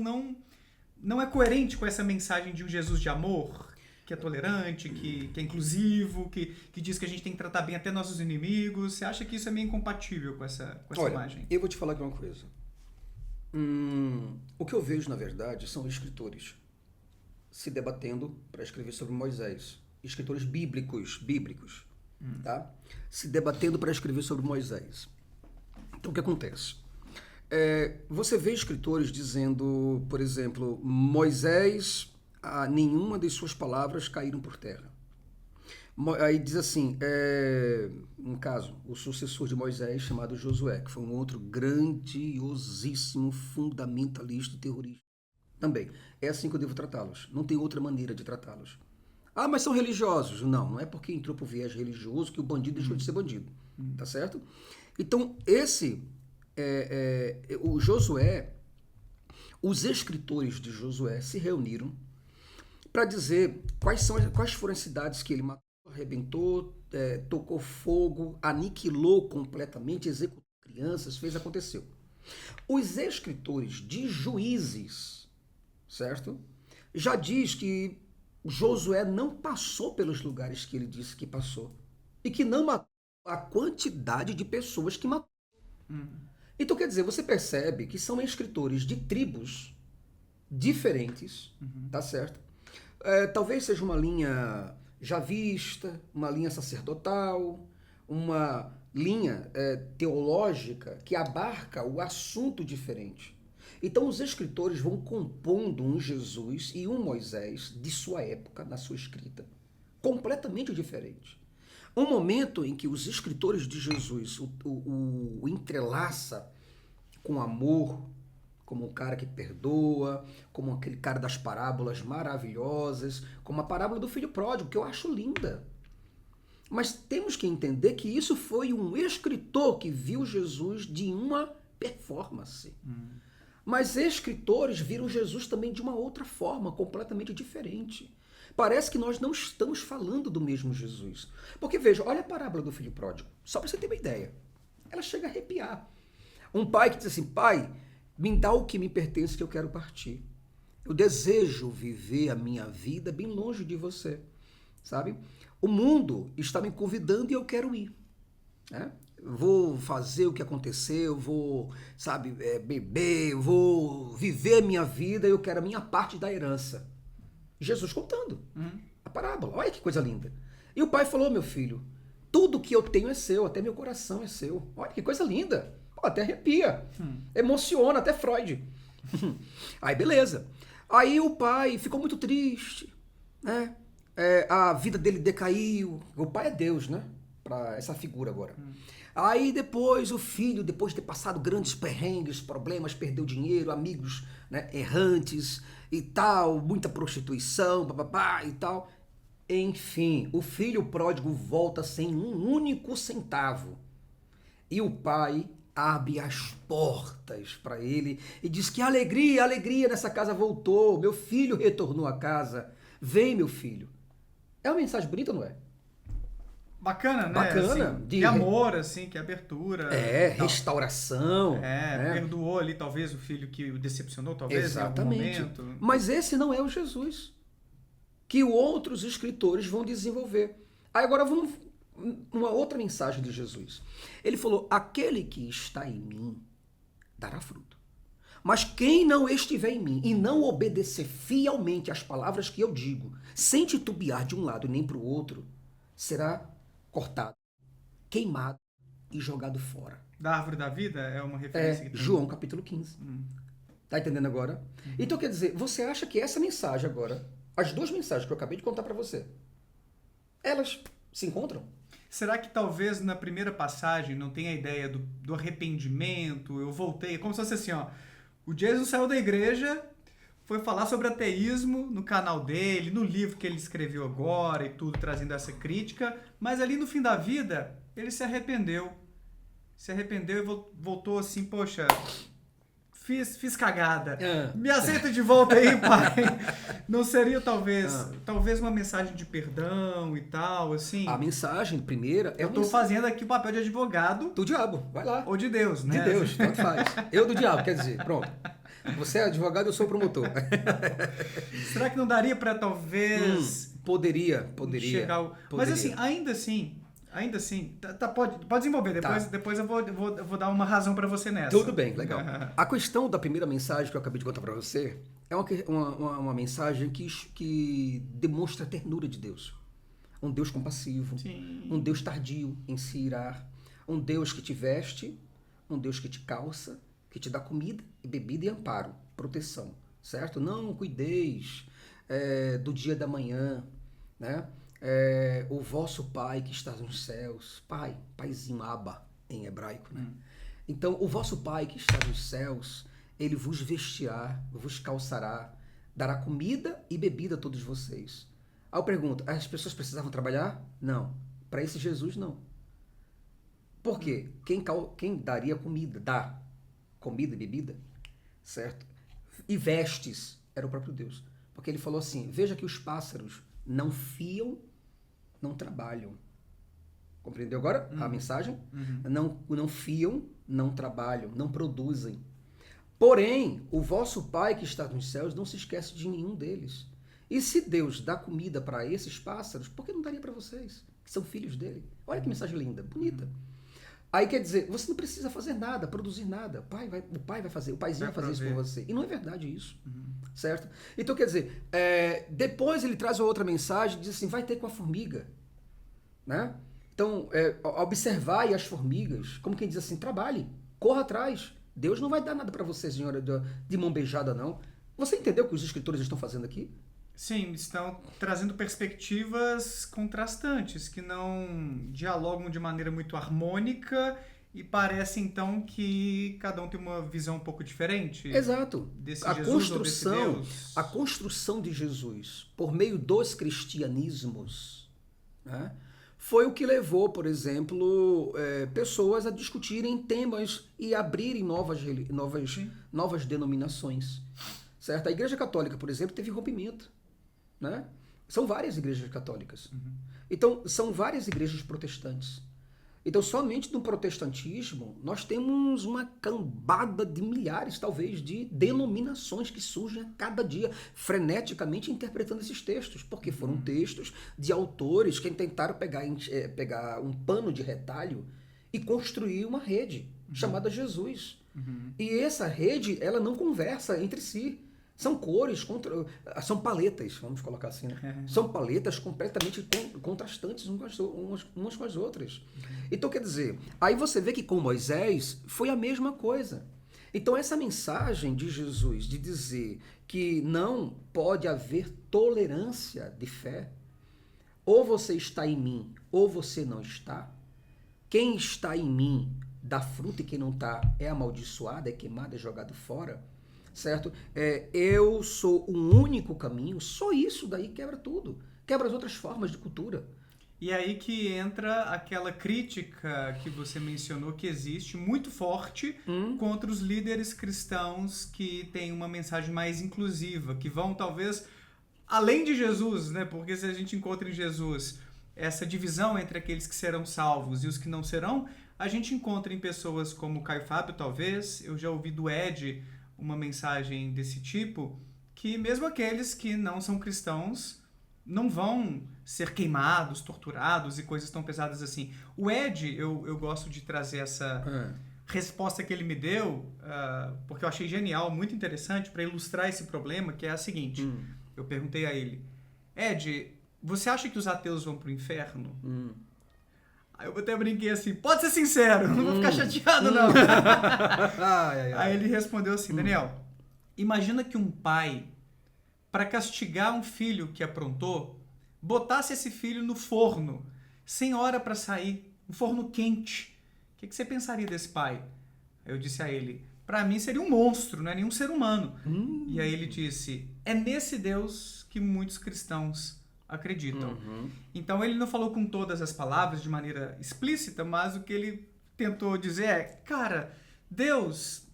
não é coerente com essa mensagem de um Jesus de amor, que é tolerante, que é inclusivo, que diz que a gente tem que tratar bem até nossos inimigos. Você acha que isso é meio incompatível com essa imagem? Eu vou te falar de uma coisa. O que eu vejo, na verdade, são escritores se debatendo para escrever sobre Moisés. Escritores bíblicos, tá? Se debatendo para escrever sobre Moisés. Então, o que acontece? Você vê escritores dizendo, por exemplo, Moisés, nenhuma das suas palavras caíram por terra. Aí diz assim, no caso, o sucessor de Moisés, chamado Josué, que foi um outro grandiosíssimo fundamentalista e terrorista. Também, é assim que eu devo tratá-los. Não tem outra maneira de tratá-los. Ah, mas são religiosos. Não, não é porque entrou pro viés religioso que o bandido deixou de ser bandido. Tá certo? Então, o Josué, os escritores de Josué se reuniram para dizer quais foram as cidades que ele matou, arrebentou, tocou fogo, aniquilou completamente, executou crianças, aconteceu. Os escritores de Juízes, certo? Já diz que Josué não passou pelos lugares que ele disse que passou e que não matou a quantidade de pessoas que matou. Então, quer dizer, você percebe que são escritores de tribos diferentes, tá certo? Talvez seja uma linha javista, uma linha sacerdotal, uma linha teológica que abarca o assunto diferente. Então os escritores vão compondo um Jesus e um Moisés de sua época, na sua escrita, completamente diferente. Um momento em que os escritores de Jesus o entrelaça com amor, como um cara que perdoa, como aquele cara das parábolas maravilhosas, como a parábola do filho pródigo, que eu acho linda. Mas temos que entender que isso foi um escritor que viu Jesus de uma performance. Mas escritores viram Jesus também de uma outra forma, completamente diferente. Parece que nós não estamos falando do mesmo Jesus. Porque veja, olha a parábola do filho pródigo, só para você ter uma ideia. Ela chega a arrepiar. Um pai que diz assim, pai, me dá o que me pertence que eu quero partir. Eu desejo viver a minha vida bem longe de você, sabe? O mundo está me convidando e eu quero ir, né? Vou fazer o que aconteceu, vou, sabe, beber, vou viver a minha vida, eu quero a minha parte da herança. Jesus contando a parábola, olha que coisa linda. E o pai falou, meu filho, tudo que eu tenho é seu, até meu coração é seu. Olha que coisa linda. Pô, até arrepia, emociona, até Freud. Aí beleza. Aí o pai ficou muito triste, né? A vida dele decaiu. O pai é Deus, né? Para essa figura agora. Aí depois o filho, depois de ter passado grandes perrengues, problemas, perdeu dinheiro, amigos, né, errantes e tal, muita prostituição, papapá e tal. Enfim, o filho pródigo volta sem um único centavo. E o pai abre as portas para ele e diz que alegria, alegria nessa casa voltou, meu filho retornou à casa, vem meu filho. É uma mensagem bonita, não é? Bacana, né? Bacana. Assim, de amor, assim, que abertura. Restauração. Né? Perdoou ali talvez o filho que o decepcionou, talvez, exatamente, em algum momento. Mas esse não é o Jesus que outros escritores vão desenvolver. Aí agora vamos uma outra mensagem de Jesus. Ele falou, aquele que está em mim dará fruto. Mas quem não estiver em mim e não obedecer fielmente às palavras que eu digo, sem titubear de um lado nem para o outro, será cortado, queimado e jogado fora. Da árvore da vida é uma referência que tem. João capítulo 15. Tá entendendo agora? Então quer dizer, você acha que essa mensagem agora, as duas mensagens que eu acabei de contar para você, elas se encontram? Será que talvez na primeira passagem não tenha a ideia do arrependimento, eu voltei, como se fosse assim, ó, o Jesus saiu da igreja, foi falar sobre ateísmo no canal dele, no livro que ele escreveu agora e tudo, trazendo essa crítica, mas ali no fim da vida, ele se arrependeu e voltou assim, poxa, fiz cagada, me aceita de volta aí, pai. Não seria talvez uma mensagem de perdão e tal, assim? A mensagem primeira eu tô fazendo aqui o papel de advogado do diabo, vai lá. Ou de Deus, né? De Deus, tanto faz. Eu do diabo, quer dizer, pronto. Você é advogado, eu sou promotor. Será que não daria para talvez... Poderia. Mas assim, ainda assim, pode desenvolver. Depois eu vou dar uma razão para você nessa. Tudo bem, legal. A questão da primeira mensagem que eu acabei de contar para você é uma mensagem que demonstra a ternura de Deus. Um Deus compassivo, Sim. Um Deus tardio em se irar, um Deus que te veste, um Deus que te calça, que te dá comida e bebida e amparo, proteção, certo? Não cuideis do dia da manhã, né? O vosso Pai que está nos céus, Pai, Paizinho, Abba, em hebraico, né? Então, o vosso Pai que está nos céus, ele vos vestirá, vos calçará, dará comida e bebida a todos vocês. Aí eu pergunto, as pessoas precisavam trabalhar? Não. Para esse Jesus, não. Por quê? Quem daria comida? Dá comida e bebida, certo? E vestes era o próprio Deus. Porque ele falou assim, veja que os pássaros não fiam, não trabalham. Compreendeu agora a mensagem? Não fiam, não trabalham, não produzem. Porém, o vosso Pai que está nos céus não se esquece de nenhum deles. E se Deus dá comida para esses pássaros, por que não daria para vocês, que são filhos dele? Olha que mensagem linda, bonita. Aí quer dizer, você não precisa fazer nada, produzir nada. O pai vai fazer, o paizinho vai fazer isso por você. E não é verdade isso, certo? Então quer dizer, depois ele traz uma outra mensagem, diz assim, vai ter com a formiga, né? Então, observai as formigas, como quem diz assim, trabalhe, corra atrás. Deus não vai dar nada para você, senhora, de mão beijada, não. Você entendeu o que os escritores estão fazendo aqui? Sim, estão trazendo perspectivas contrastantes, que não dialogam de maneira muito harmônica e parece, então, que cada um tem uma visão um pouco diferente. Exato. Desse Jesus ou desse Deus. A construção de Jesus por meio dos cristianismos, né, foi o que levou, por exemplo, pessoas a discutirem temas e abrirem novas denominações. Certo? A Igreja Católica, por exemplo, teve rompimento. Né? São várias igrejas católicas. Então, são várias igrejas protestantes. Então, somente no protestantismo, nós temos uma cambada de milhares, talvez, de denominações que surgem a cada dia, freneticamente interpretando esses textos, porque foram textos de autores que tentaram pegar um pano de retalho e construir uma rede chamada Jesus. E essa rede, ela não conversa entre si. São cores, são paletas, vamos colocar assim, né? São paletas completamente contrastantes umas com as outras. Então, quer dizer, aí você vê que com Moisés foi a mesma coisa. Então, essa mensagem de Jesus de dizer que não pode haver tolerância de fé, ou você está em mim, ou você não está. Quem está em mim dá fruto e quem não está é amaldiçoado, é queimado, é jogado fora. Certo? Eu sou um único caminho, só isso daí quebra tudo. Quebra as outras formas de cultura. E aí que entra aquela crítica que você mencionou que existe muito forte contra os líderes cristãos que têm uma mensagem mais inclusiva, que vão talvez além de Jesus, né? Porque se a gente encontra em Jesus essa divisão entre aqueles que serão salvos e os que não serão, a gente encontra em pessoas como Caio Fábio, talvez. Eu já ouvi do Ed uma mensagem desse tipo, que mesmo aqueles que não são cristãos não vão ser queimados, torturados e coisas tão pesadas assim. O Ed, eu gosto de trazer essa resposta que ele me deu, porque eu achei genial, muito interessante, para ilustrar esse problema, que é a seguinte. Eu perguntei a ele, Ed, você acha que os ateus vão pro inferno? Aí eu até brinquei assim, pode ser sincero, não vou ficar chateado não. Aí ele respondeu assim, Daniel, imagina que um pai, para castigar um filho que aprontou, botasse esse filho no forno, sem hora para sair, um forno quente. O que você pensaria desse pai? Eu disse a ele, para mim seria um monstro, não é nenhum ser humano. E aí ele disse, é nesse Deus que muitos cristãos acreditam. Então ele não falou com todas as palavras de maneira explícita, mas o que ele tentou dizer é, cara, Deus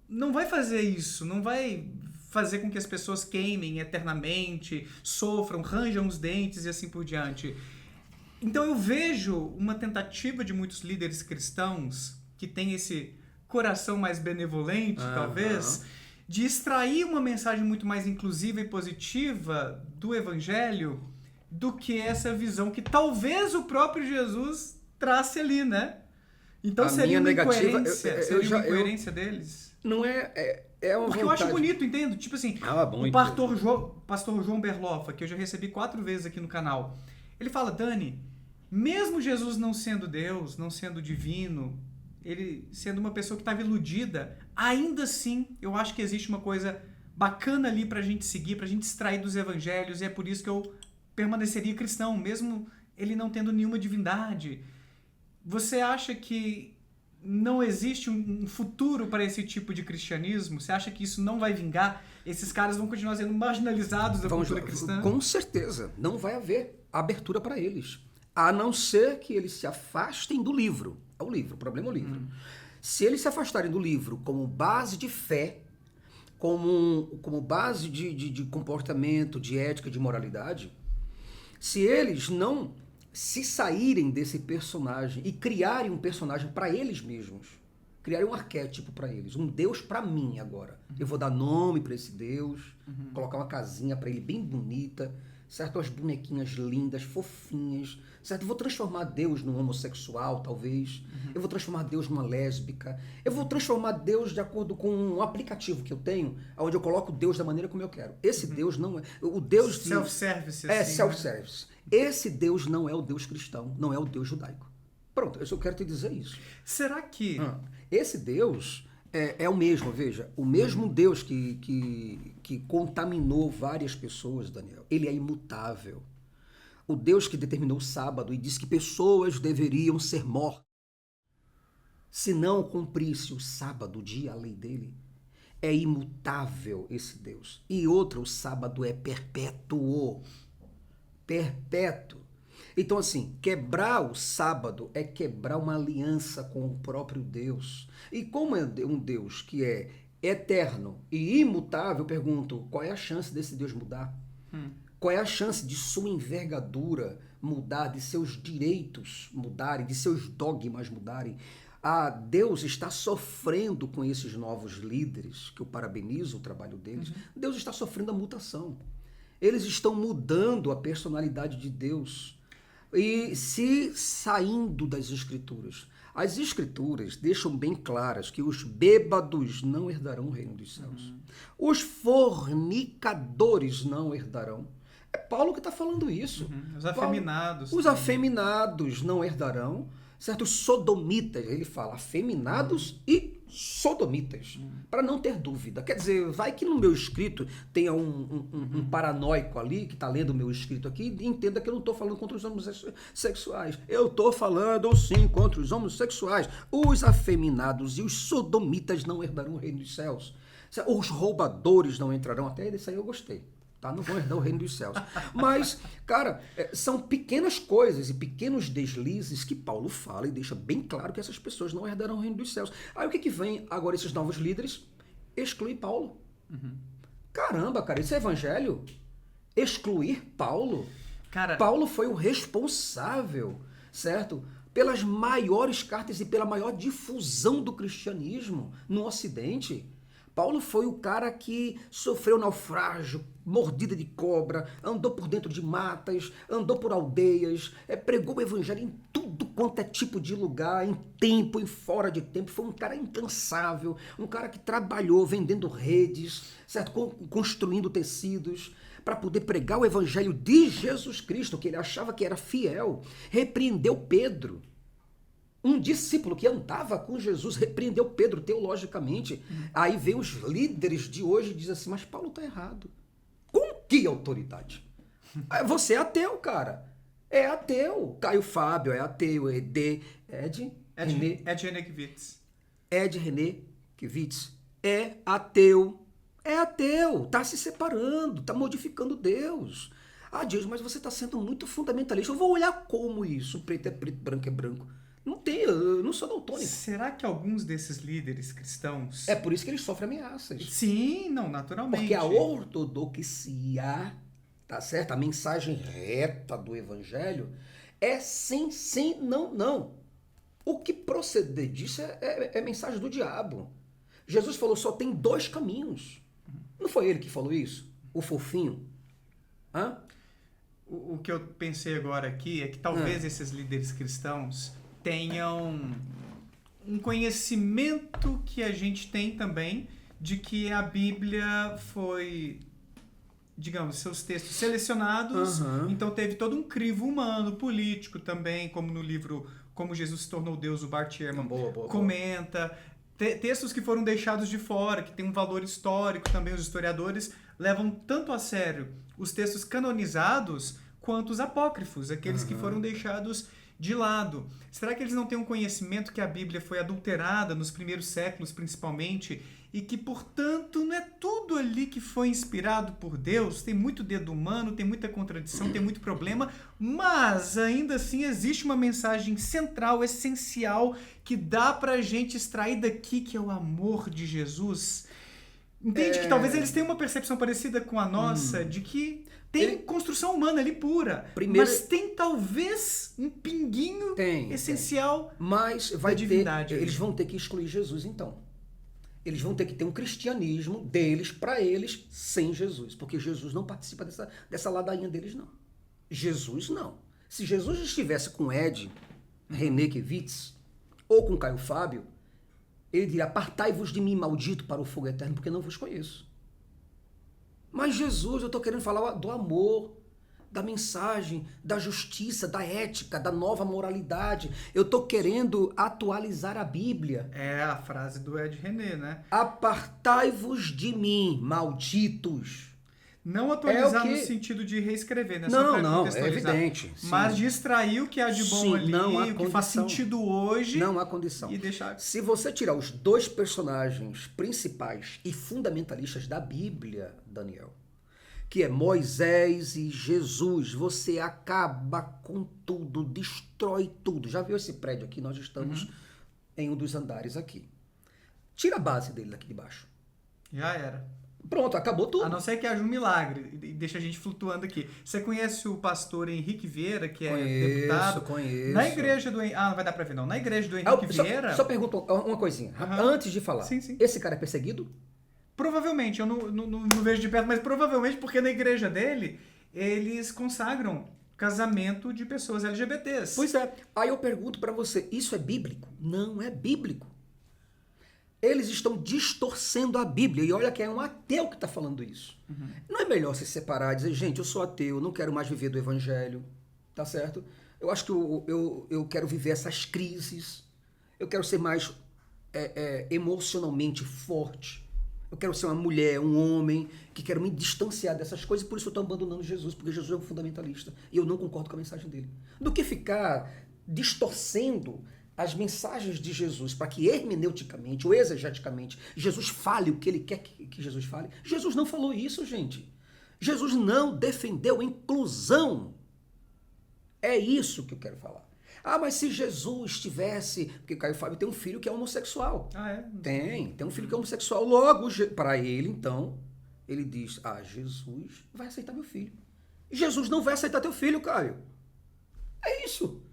não vai fazer isso, não vai fazer com que as pessoas queimem eternamente, sofram, ranjam os dentes e assim por diante. Então eu vejo uma tentativa de muitos líderes cristãos que têm esse coração mais benevolente, talvez, de extrair uma mensagem muito mais inclusiva e positiva do Evangelho do que essa visão que talvez o próprio Jesus trace ali, né? Então seria uma incoerência deles. Não é uma porque vontade. Eu acho bonito, entendo? Tipo assim, o pastor João Berloffa, que eu já recebi 4 vezes aqui no canal, ele fala, Dani, mesmo Jesus não sendo Deus, não sendo divino, ele sendo uma pessoa que estava iludida, ainda assim, eu acho que existe uma coisa bacana ali pra gente seguir, pra gente extrair dos evangelhos, e é por isso que eu permaneceria cristão, mesmo ele não tendo nenhuma divindade. Você acha que não existe um futuro para esse tipo de cristianismo? Você acha que isso não vai vingar? Esses caras vão continuar sendo marginalizados da cultura cristã? Com certeza, não vai haver abertura para eles. A não ser que eles se afastem do livro. É o livro, o problema é o livro. Se eles se afastarem do livro como base de fé, como base de comportamento, de ética, de moralidade, se eles não se saírem desse personagem e criarem um personagem para eles mesmos, criarem um arquétipo para eles, um Deus para mim agora. Eu vou dar nome para esse Deus, colocar uma casinha para ele bem bonita, certo? As bonequinhas lindas, fofinhas, certo? Eu vou transformar Deus num homossexual, talvez. Eu vou transformar Deus numa lésbica. Eu vou transformar Deus de acordo com um aplicativo que eu tenho, onde eu coloco Deus da maneira como eu quero. Esse Deus não é... O Deus de... Self-service. É, self-service. Esse Deus não é o Deus cristão, não é o Deus judaico. Pronto, eu só quero te dizer isso. Será que... Esse Deus é o mesmo, veja, o mesmo Deus que contaminou várias pessoas, Daniel, ele é imutável. O Deus que determinou o sábado e disse que pessoas deveriam ser mortas se não cumprisse o sábado, o dia, a lei dele. É imutável esse Deus. E outro, o sábado é perpétuo. Perpétuo. Então, assim, quebrar o sábado é quebrar uma aliança com o próprio Deus. E como é um Deus que é eterno e imutável, eu pergunto, qual é a chance desse Deus mudar? Qual é a chance de sua envergadura mudar, de seus direitos mudarem, de seus dogmas mudarem? Deus está sofrendo com esses novos líderes, que eu parabenizo o trabalho deles. Deus está sofrendo a mutação. Eles estão mudando a personalidade de Deus e se saindo das Escrituras. As Escrituras deixam bem claras que os bêbados não herdarão o reino dos céus. Os fornicadores não herdarão. É Paulo que está falando isso. Os afeminados. Os afeminados não herdarão. Certo? Os sodomitas, ele fala afeminados e sodomitas, para não ter dúvida. Quer dizer, vai que no meu escrito tenha um paranoico ali, que está lendo o meu escrito aqui, e entenda que eu não estou falando contra os homossexuais. Eu estou falando, sim, contra os homossexuais. Os afeminados e os sodomitas não herdarão o reino dos céus. Os roubadores não entrarão. Até desse aí eu gostei. Tá? Não vão herdar o reino dos céus. Mas, cara, são pequenas coisas e pequenos deslizes que Paulo fala e deixa bem claro que essas pessoas não herdarão o reino dos céus. Aí o que vem agora esses novos líderes? Excluir Paulo. Caramba, cara, isso é evangelho? Excluir Paulo? Cara, Paulo foi o responsável, certo? Pelas maiores cartas e pela maior difusão do cristianismo no Ocidente. Paulo foi o cara que sofreu naufrágio, mordida de cobra, andou por dentro de matas, andou por aldeias, pregou o evangelho em tudo quanto é tipo de lugar, em tempo, em fora de tempo. Foi um cara incansável, um cara que trabalhou vendendo redes, certo? Construindo tecidos, para poder pregar o evangelho de Jesus Cristo, que ele achava que era fiel. Repreendeu Pedro. Um discípulo que andava com Jesus repreendeu Pedro teologicamente. Aí vem os líderes de hoje e dizem assim, mas Paulo está errado. Com que autoridade? Você é ateu, cara. É ateu. Caio Fábio é ateu. Ed René Kivitz é ateu. É ateu. Está se separando. Está modificando Deus. Deus, mas você está sendo muito fundamentalista. Eu vou olhar como isso. Preto é preto, branco é branco. Não tem, eu não sou daltônico. Será que alguns desses líderes cristãos... É por isso que eles sofrem ameaças. Sim, não, naturalmente. Porque a ortodoxia, tá certo? A mensagem reta do evangelho é sim, sim, não, não. O que proceder disso é mensagem do diabo. Jesus falou, só tem 2 caminhos. Não foi ele que falou isso? O fofinho? O que eu pensei agora aqui é que talvez esses líderes cristãos tenham um conhecimento que a gente tem também de que a Bíblia foi, digamos, seus textos selecionados, então teve todo um crivo humano, político também, como no livro Como Jesus se Tornou Deus, o Bart Ehrman comenta. Textos que foram deixados de fora, que tem um valor histórico também, os historiadores levam tanto a sério os textos canonizados quanto os apócrifos, aqueles que foram deixados de lado. Será que eles não têm um conhecimento que a Bíblia foi adulterada nos primeiros séculos, principalmente, e que, portanto, não é tudo ali que foi inspirado por Deus? Tem muito dedo humano, tem muita contradição, tem muito problema, mas ainda assim existe uma mensagem central, essencial, que dá pra gente extrair daqui, que é o amor de Jesus. Entende que talvez eles tenham uma percepção parecida com a nossa, de que tem construção humana ali pura, mas tem talvez um pinguinho essencial mas vai da divindade. Eles vão ter que excluir Jesus, então. Eles vão ter que ter um cristianismo deles, para eles, sem Jesus. Porque Jesus não participa dessa ladainha deles, não. Jesus, não. Se Jesus estivesse com Ed Renekiewicz ou com Caio Fábio, ele diria: apartai-vos de mim, maldito, para o fogo eterno, porque não vos conheço. Mas Jesus, eu estou querendo falar do amor, da mensagem, da justiça, da ética, da nova moralidade. Eu estou querendo atualizar a Bíblia. É a frase do Ed René, né? Apartai-vos de mim, malditos. Não atualizar no sentido de reescrever, né? Não, é evidente. Mas de extrair o que há de bom ali, o que faz sentido hoje. Não há condição. E deixar... Se você tirar os dois personagens principais e fundamentalistas da Bíblia, Daniel, que é Moisés e Jesus, você acaba com tudo, destrói tudo. Já viu esse prédio aqui? Nós estamos em um dos andares aqui. Tira a base dele daqui de baixo. Já era. Pronto, acabou tudo. A não ser que haja um milagre e deixa a gente flutuando aqui. Você conhece o pastor Henrique Vieira, que é deputado? Conheço. Na igreja do... não vai dar pra ver não. Na igreja do Henrique Vieira... Só pergunto uma coisinha, antes de falar. Sim. Esse cara é perseguido? Provavelmente, eu não vejo de perto, mas provavelmente porque na igreja dele, eles consagram casamento de pessoas LGBTs. Pois é. Aí eu pergunto pra você, isso é bíblico? Não é bíblico. Eles estão distorcendo a Bíblia. E olha que é um ateu que está falando isso. Não é melhor se separar e dizer: gente, eu sou ateu, não quero mais viver do evangelho. Tá certo? Eu acho que eu quero viver essas crises. Eu quero ser mais emocionalmente forte. Eu quero ser uma mulher, um homem, que quero me distanciar dessas coisas. E por isso eu estou abandonando Jesus, porque Jesus é um fundamentalista. E eu não concordo com a mensagem dele. Do que ficar distorcendo as mensagens de Jesus para que hermeneuticamente ou exegeticamente Jesus fale o que ele quer que Jesus fale. Jesus não falou isso, gente. Jesus não defendeu inclusão. É isso que eu quero falar. Ah, mas se Jesus tivesse... Porque Caio Fábio tem um filho que é homossexual. Ah, é? Tem um filho que é homossexual. Logo, para ele, então, ele diz: Jesus vai aceitar meu filho. Jesus não vai aceitar teu filho, Caio. É isso.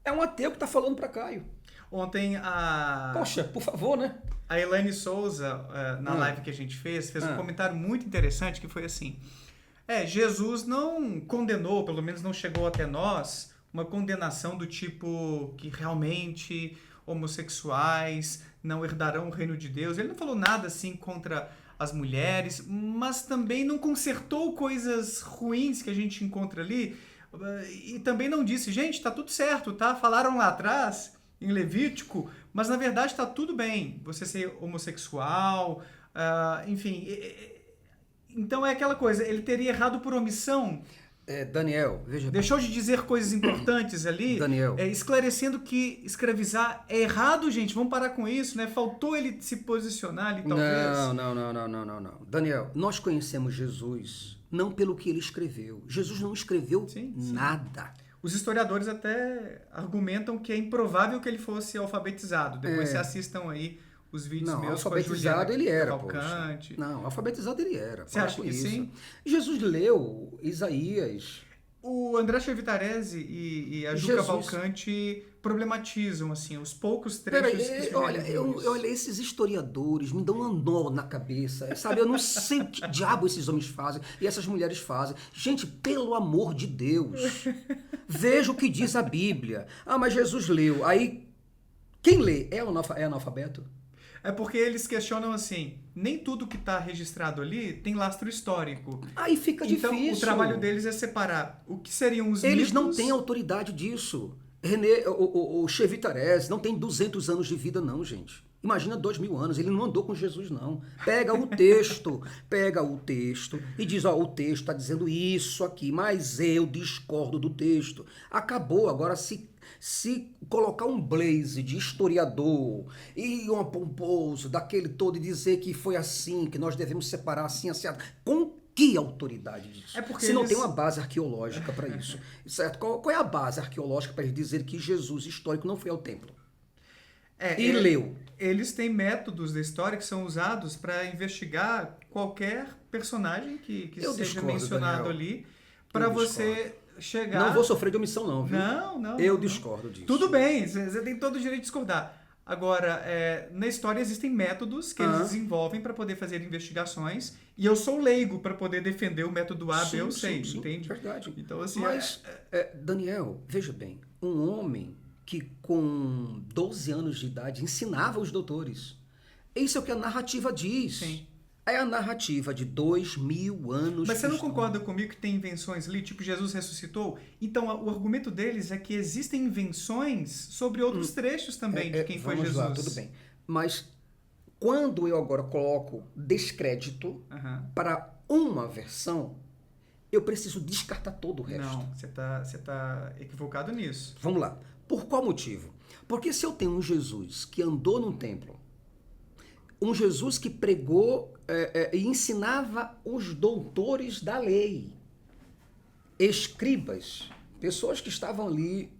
É um ateu que está falando para Caio. Ontem Poxa, por favor, né? A Elaine Souza, na live que a gente fez um comentário muito interessante que foi assim: Jesus não condenou, pelo menos não chegou até nós, uma condenação do tipo que realmente homossexuais não herdarão o reino de Deus. Ele não falou nada assim contra as mulheres, mas também não consertou coisas ruins que a gente encontra ali. E também não disse: gente, tá tudo certo, tá? Falaram lá atrás, em Levítico, mas na verdade tá tudo bem você ser homossexual, enfim. Então é aquela coisa, ele teria errado por omissão. Daniel, veja. Deixou de dizer coisas importantes ali, Daniel. Esclarecendo que escravizar é errado, gente, vamos parar com isso, né? Faltou ele se posicionar ali, talvez. Não. Daniel, nós conhecemos Jesus não pelo que ele escreveu. Jesus não escreveu nada. Os historiadores até argumentam que é improvável que ele fosse alfabetizado. Depois se assistam aí os vídeos meus com a alfabetizado ele era, Cavalcante. Não, alfabetizado ele era. Você acha que sim? Jesus leu Isaías. O André Chevitarese e a Ju Cavalcante problematizam assim, os poucos trechos que olha, esses historiadores me dão um nó na cabeça, sabe? Eu não sei o que diabo esses homens fazem e essas mulheres fazem. Gente, pelo amor de Deus, veja o que diz a Bíblia. Mas Jesus leu. Aí, quem lê é analfabeto? É porque eles questionam assim, nem tudo que está registrado ali tem lastro histórico. Aí fica difícil. Então, o trabalho deles é separar o que seriam os Eles mitos... não têm autoridade disso. O Chevitarese não tem 200 anos de vida não, gente. Imagina 2000 anos, ele não andou com Jesus não. Pega o texto e diz: o texto está dizendo isso aqui, mas eu discordo do texto. Acabou, agora se Se colocar um blaze de historiador e um pomposo daquele todo e dizer que foi assim, que nós devemos separar assim, assim, com que autoridade disso? Se não tem uma base arqueológica para isso. Certo? Qual é a base arqueológica para eles dizer que Jesus histórico não foi ao templo? Leu. Eles têm métodos da história que são usados para investigar qualquer personagem que seja mencionado, Daniel, ali, para você chegar... Não vou sofrer de omissão não, viu? Não. Eu discordo disso. Tudo bem, você tem todo o direito de discordar. Agora, na história existem métodos que eles desenvolvem para poder fazer investigações, e eu sou leigo para poder defender o método A, B ou C, entende? Verdade. Então, assim, mas, Daniel, veja bem, um homem que com 12 anos de idade ensinava os doutores. Isso é o que a narrativa diz. Sim. É a narrativa de 2000 anos. Mas você não concorda comigo que tem invenções ali, tipo Jesus ressuscitou? Então, o argumento deles é que existem invenções sobre outros trechos também de quem foi Jesus. Lá, tudo bem. Mas quando eu agora coloco descrédito para uma versão, eu preciso descartar todo o resto. Não, você tá equivocado nisso. Vamos lá. Por qual motivo? Porque se eu tenho um Jesus que andou num templo, um Jesus que pregou e ensinava os doutores da lei, escribas, pessoas que estavam ali,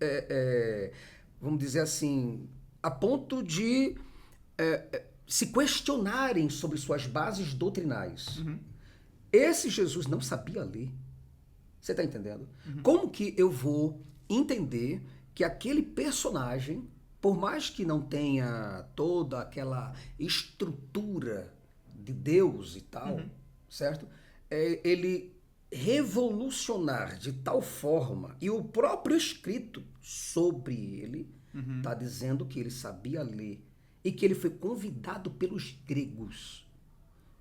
vamos dizer assim, a ponto de se questionarem sobre suas bases doutrinais. Esse Jesus não sabia ler. Você está entendendo? Como que eu vou entender que aquele personagem, por mais que não tenha toda aquela estrutura de Deus e tal, certo? Ele revolucionar de tal forma, e o próprio escrito sobre ele está dizendo que ele sabia ler e que ele foi convidado pelos gregos.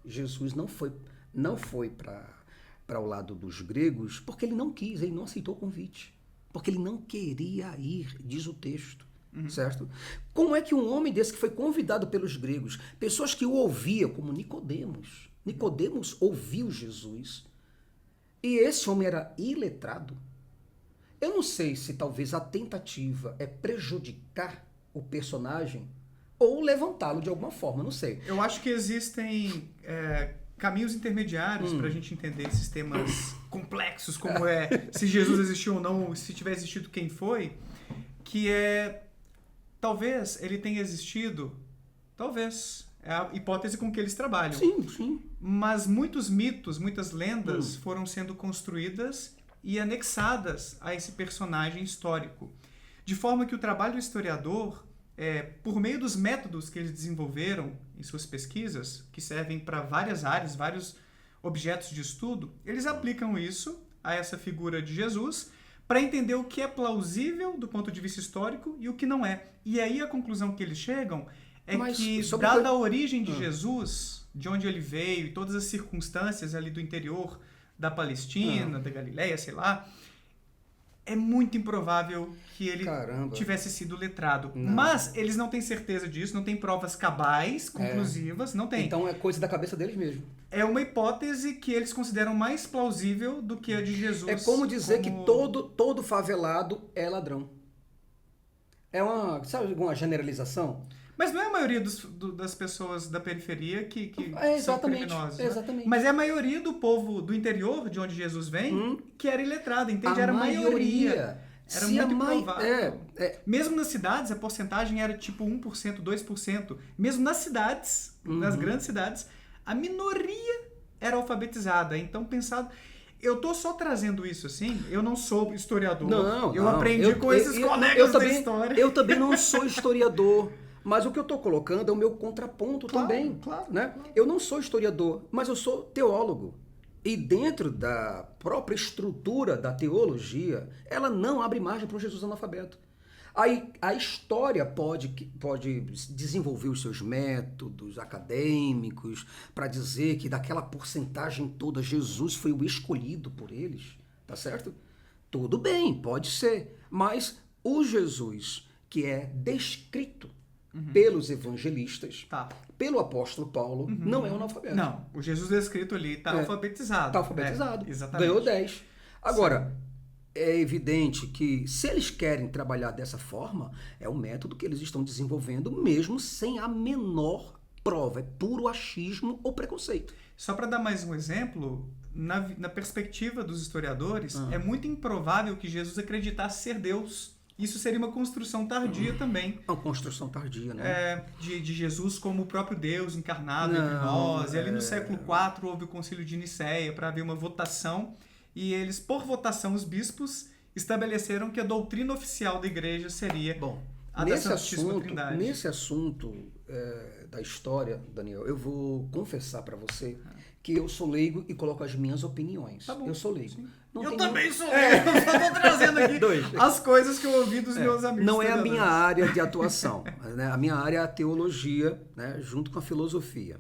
Jesus não foi para o lado dos gregos porque ele não quis, ele não aceitou o convite. Porque ele não queria ir, diz o texto, certo? Como é que um homem desse que foi convidado pelos gregos, pessoas que o ouviam, como Nicodemos ouviu Jesus, e esse homem era iletrado? Eu não sei se talvez a tentativa é prejudicar o personagem ou levantá-lo de alguma forma, não sei. Eu acho que existem caminhos intermediários para a gente entender esses temas complexos, como se Jesus existiu ou não, se tiver existido, quem foi, que talvez ele tenha existido, talvez, é a hipótese com que eles trabalham. Sim. Mas muitos mitos, muitas lendas foram sendo construídas e anexadas a esse personagem histórico, de forma que o trabalho do historiador, por meio dos métodos que eles desenvolveram em suas pesquisas, que servem para várias áreas, vários objetos de estudo, eles aplicam isso a essa figura de Jesus para entender o que é plausível do ponto de vista histórico e o que não é. E aí a conclusão que eles chegam que, dada a origem de Jesus, de onde ele veio e todas as circunstâncias ali do interior da Palestina, da Galileia, sei lá, é muito improvável que ele tivesse sido letrado. Não. Mas eles não têm certeza disso, não tem provas cabais, conclusivas, não tem. Então é coisa da cabeça deles mesmo. É uma hipótese que eles consideram mais plausível do que a de Jesus. É como dizer que todo favelado é ladrão. É uma generalização? Mas não é a maioria das pessoas da periferia que são criminosas. Exatamente. Né? Mas é a maioria do povo do interior, de onde Jesus vem, que era iletrado, entende? Era a maioria. Era muito improvável. Mesmo nas cidades, a porcentagem era tipo 1%, 2%. Mesmo nas cidades, nas grandes cidades, a minoria era alfabetizada. Então, pensado... Eu tô só trazendo isso assim, eu não sou historiador. Eu aprendi com esses colegas da história. Eu também não sou historiador. Mas o que eu estou colocando é o meu contraponto também. Claro. Eu não sou historiador, mas eu sou teólogo. E dentro da própria estrutura da teologia, ela não abre margem para um Jesus analfabeto. Aí a história pode desenvolver os seus métodos acadêmicos para dizer que daquela porcentagem toda Jesus foi o escolhido por eles, tá certo? Tudo bem, pode ser. Mas o Jesus que é descrito pelos evangelistas, pelo apóstolo Paulo, não é um analfabeto. Não, o Jesus descrito ali está alfabetizado. Está alfabetizado. Exatamente. Ganhou 10. Agora, é evidente que se eles querem trabalhar dessa forma, é um método que eles estão desenvolvendo mesmo sem a menor prova. É puro achismo ou preconceito. Só para dar mais um exemplo, na perspectiva dos historiadores, é muito improvável que Jesus acreditasse ser Deus. Isso seria uma construção tardia também. Uma construção tardia, né? De Jesus como o próprio Deus encarnado entre nós. E ali no século IV houve o Concílio de Nicéia para haver uma votação. E eles, por votação, os bispos estabeleceram que a doutrina oficial da igreja seria a da Santíssima Trindade. Nesse assunto da história, Daniel, eu vou confessar para você que eu sou leigo e coloco as minhas opiniões. Tá bom, eu sou leigo. Eu também sou leigo. Eu só estou trazendo aqui as coisas que eu ouvi dos meus amigos. Não é a minha área de atuação. Né? A minha área é a teologia, né? Junto com a filosofia.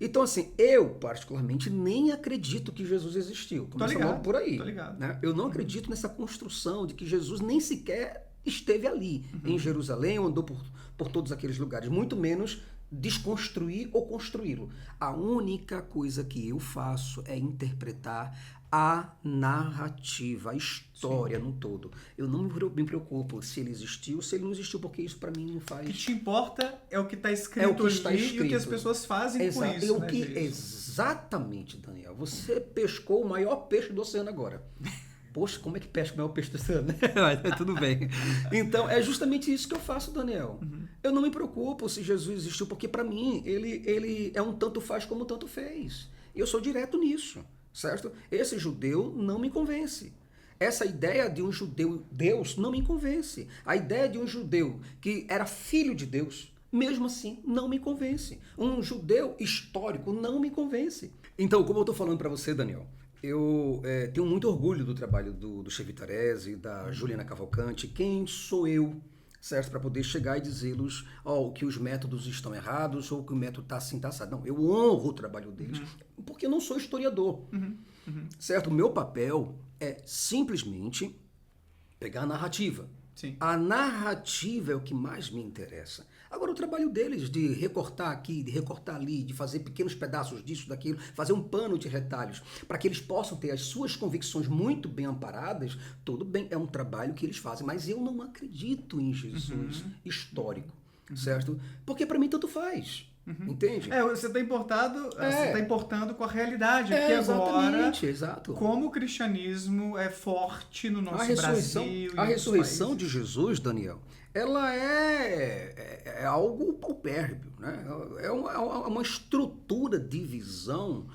Então, assim, eu particularmente nem acredito que Jesus existiu. Começa logo por aí. Tô ligado. Né? Eu não acredito nessa construção de que Jesus nem sequer esteve ali, em Jerusalém, ou andou por todos aqueles lugares. Muito menos desconstruir ou construí-lo. A única coisa que eu faço é interpretar a narrativa, a história no todo. Eu não me preocupo se ele existiu, se ele não existiu, porque isso para mim não faz... O que te importa é o que está escrito ali e o que as pessoas fazem com isso. Exatamente, Daniel. Você pescou o maior peixe do oceano agora. Poxa, como é que pesca o maior peixe do oceano? Mas tudo bem. Então, é justamente isso que eu faço, Daniel. Eu não me preocupo se Jesus existiu, porque para mim ele é um tanto faz como um tanto fez. E eu sou direto nisso, certo? Esse judeu não me convence. Essa ideia de um judeu Deus não me convence. A ideia de um judeu que era filho de Deus, mesmo assim, não me convence. Um judeu histórico não me convence. Então, como eu estou falando para você, Daniel, eu tenho muito orgulho do trabalho do Chevitarese, da Juliana Cavalcante. Quem sou eu, certo, para poder chegar e dizê-los que os métodos estão errados ou que o método está assim, está assado. Não, eu honro o trabalho deles, porque eu não sou historiador, certo? O meu papel é simplesmente pegar a narrativa. Sim. A narrativa é o que mais me interessa. Agora, o trabalho deles de recortar aqui, de recortar ali, de fazer pequenos pedaços disso, daquilo, fazer um pano de retalhos, para que eles possam ter as suas convicções muito bem amparadas, tudo bem, é um trabalho que eles fazem. Mas eu não acredito em Jesus histórico, certo? Porque para mim tanto faz. Entende? Você está importando com a realidade. Porque agora, exato. como o cristianismo é forte no nosso Brasil. A ressurreição de Jesus, Daniel, ela é algo paupérrimo, né? É uma estrutura de visão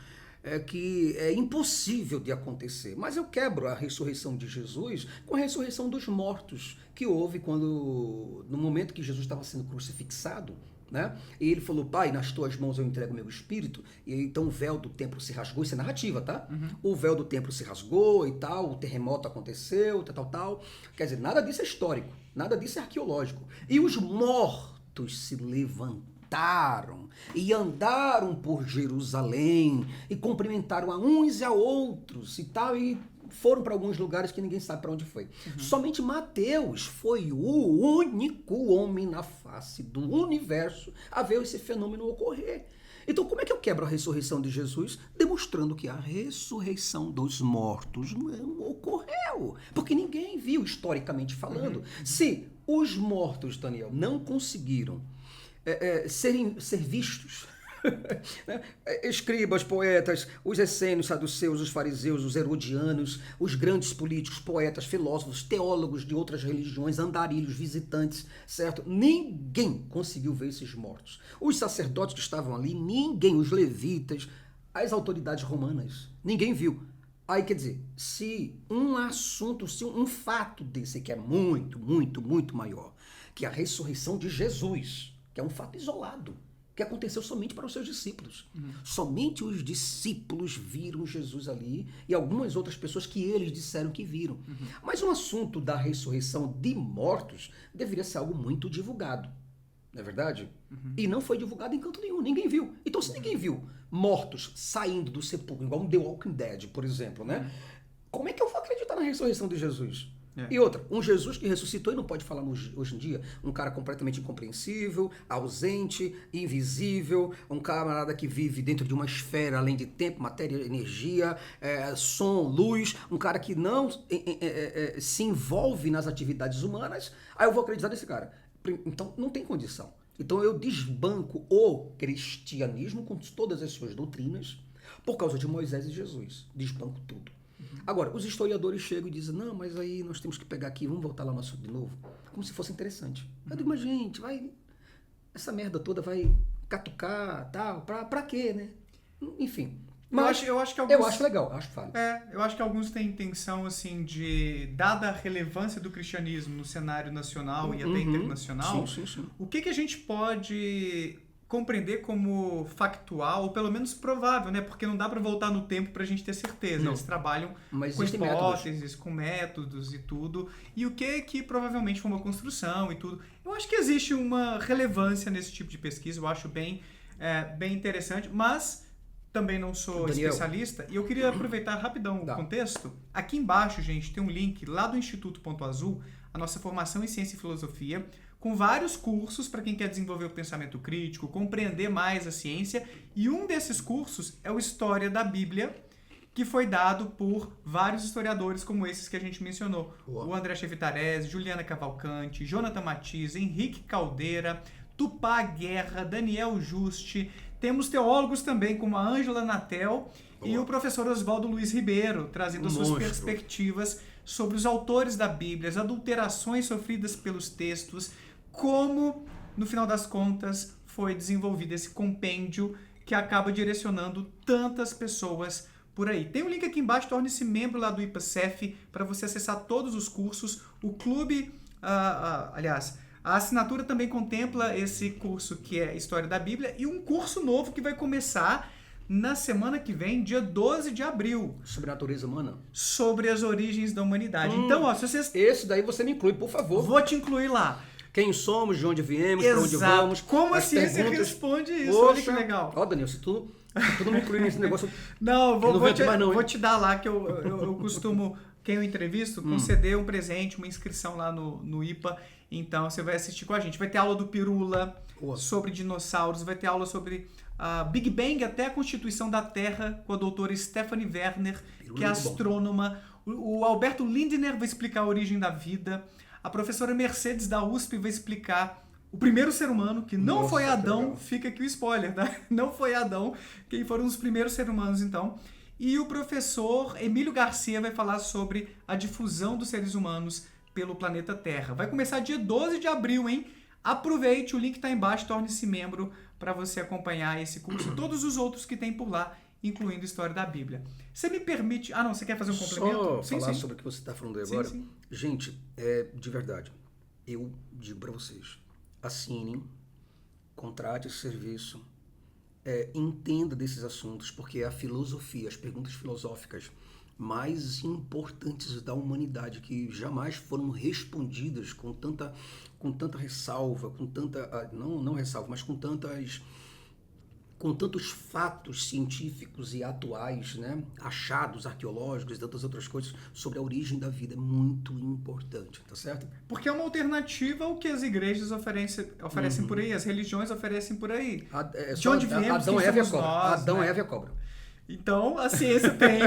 que é impossível de acontecer. Mas eu quebro a ressurreição de Jesus com a ressurreição dos mortos, que houve no momento que Jesus estava sendo crucifixado, né? E ele falou: Pai, nas tuas mãos eu entrego o meu espírito. E então o véu do templo se rasgou. Isso é narrativa, tá? O véu do templo se rasgou e tal, o terremoto aconteceu, tal. Quer dizer, nada disso é histórico, nada disso é arqueológico. E os mortos se levantaram e andaram por Jerusalém e cumprimentaram a uns e a outros e tal, e foram para alguns lugares que ninguém sabe para onde foi. Somente Mateus foi o único homem na face do universo a ver esse fenômeno ocorrer. Então, como é que eu quebro a ressurreição de Jesus? Demonstrando que a ressurreição dos mortos não ocorreu. Porque ninguém viu, historicamente falando. Se os mortos, Daniel, não conseguiram ser vistos... Escribas, poetas, os essênios, saduceus, os fariseus, os herodianos, os grandes políticos, poetas, filósofos, teólogos de outras religiões, andarilhos, visitantes, certo? Ninguém conseguiu ver esses mortos. Os sacerdotes que estavam ali, ninguém, os levitas, as autoridades romanas, ninguém viu. Aí, quer dizer, se um fato desse que é muito, muito, muito maior, que a ressurreição de Jesus, que é um fato isolado, que aconteceu somente para os seus discípulos. Somente os discípulos viram Jesus ali e algumas outras pessoas que eles disseram que viram. Mas o assunto da ressurreição de mortos deveria ser algo muito divulgado, não é verdade? E não foi divulgado em canto nenhum, ninguém viu. Então, se ninguém viu mortos saindo do sepulcro, igual um The Walking Dead, por exemplo, né? Como é que eu vou acreditar na ressurreição de Jesus? E outra, um Jesus que ressuscitou e não pode falar hoje em dia. Um cara completamente incompreensível, ausente, invisível, um camarada que vive dentro de uma esfera além de tempo, matéria, energia, som, luz, um cara que não se envolve nas atividades humanas. Aí eu vou acreditar nesse cara. Então não tem condição. Então eu desbanco o cristianismo com todas as suas doutrinas por causa de Moisés e Jesus. Desbanco tudo. Agora, os historiadores chegam e dizem, não, mas aí nós temos que pegar aqui, vamos voltar lá no assunto de novo, como se fosse interessante. Eu digo, mas gente, essa merda toda vai catucar, tal, pra quê, né? Enfim. Mas eu acho que alguns... Eu acho legal, acho válido. Eu acho que alguns têm intenção, assim, dada a relevância do cristianismo no cenário nacional e até internacional, sim. O que a gente pode compreender como factual, ou pelo menos provável, né? Porque não dá para voltar no tempo para a gente ter certeza. Não. Eles trabalham Mas com hipóteses, métodos. com métodos e tudo. E o que provavelmente foi uma construção e tudo. Eu acho que existe uma relevância nesse tipo de pesquisa, eu acho bem interessante, mas também não sou Daniel. especialista. E eu queria aproveitar rapidão o contexto. Aqui embaixo, gente, tem um link lá do Instituto Ponto Azul, a nossa formação em Ciência e Filosofia, com vários cursos para quem quer desenvolver o pensamento crítico, compreender mais a ciência. E um desses cursos é o História da Bíblia, que foi dado por vários historiadores como esses que a gente mencionou. Uau. O André Chevitarese, Juliana Cavalcante, Jonathan Matias, Henrique Caldeira, Tupá Guerra, Daniel Juste. Temos teólogos também como a Ângela Natel e o professor Oswaldo Luiz Ribeiro, trazendo as suas perspectivas sobre os autores da Bíblia, as adulterações sofridas pelos textos, como, no final das contas, foi desenvolvido esse compêndio que acaba direcionando tantas pessoas por aí. Tem um link aqui embaixo, torne-se membro lá do IPACEF para você acessar todos os cursos. O clube, aliás, a assinatura também contempla esse curso que é História da Bíblia e um curso novo que vai começar na semana que vem, dia 12 de abril. Sobre a natureza humana? Sobre as origens da humanidade. Então, se vocês... Esse daí você me inclui, por favor. Vou te incluir lá. Quem somos, de onde viemos, para onde vamos. Como a ciência responde isso? Olha que legal. Ó, Daniel, se tu não me incluir nesse negócio... Não, vou te dar lá, que eu costumo, quem eu entrevisto, conceder um presente, uma inscrição lá no IPA. Então, você vai assistir com a gente. Vai ter aula do Pirula, sobre dinossauros, vai ter aula sobre Big Bang até a constituição da Terra, com a doutora Stephanie Werner, que é astrônoma. O Alberto Lindner vai explicar a origem da vida. A professora Mercedes da USP vai explicar o primeiro ser humano, que não foi Adão. Fica aqui o spoiler, tá? Não foi Adão. Quem foram os primeiros seres humanos, então. E o professor Emílio Garcia vai falar sobre a difusão dos seres humanos pelo planeta Terra. Vai começar dia 12 de abril, hein? Aproveite, o link está embaixo, torne-se membro para você acompanhar esse curso e todos os outros que tem por lá, incluindo História da Bíblia. Você me permite... não, você quer fazer um complemento? Só falar sobre o que você está falando aí agora? Sim. Gente, de verdade, eu digo para vocês, assinem, contrate esse serviço, entenda desses assuntos, porque é a filosofia, as perguntas filosóficas mais importantes da humanidade, que jamais foram respondidas com tanta ressalva, com tanta... Não ressalva, mas com tantos fatos científicos e atuais, né? Achados arqueológicos e tantas outras coisas sobre a origem da vida. É muito importante, tá certo? Porque é uma alternativa ao que as igrejas oferecem por aí, as religiões oferecem por aí. De onde viemos, Adão, Eva e a cobra. Adão, Eva e a cobra. Então, a ciência tem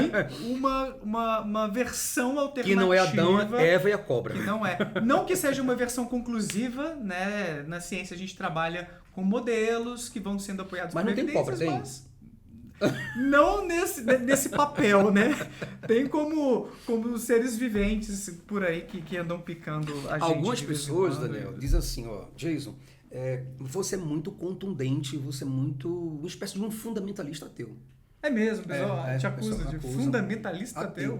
uma versão alternativa. Que não é Adão, Eva e a cobra. Que não é. Não que seja uma versão conclusiva, né? Na ciência a gente trabalha com modelos que vão sendo apoiados por evidências. Mas não tem cobra, tem? Não nesse papel, né? Tem como seres viventes por aí que andam picando a gente. Algumas pessoas, Daniel, dizem assim, Jason, você é muito contundente, você é uma espécie de um fundamentalista ateu. É mesmo, pessoal, te acusa de fundamentalista ateu.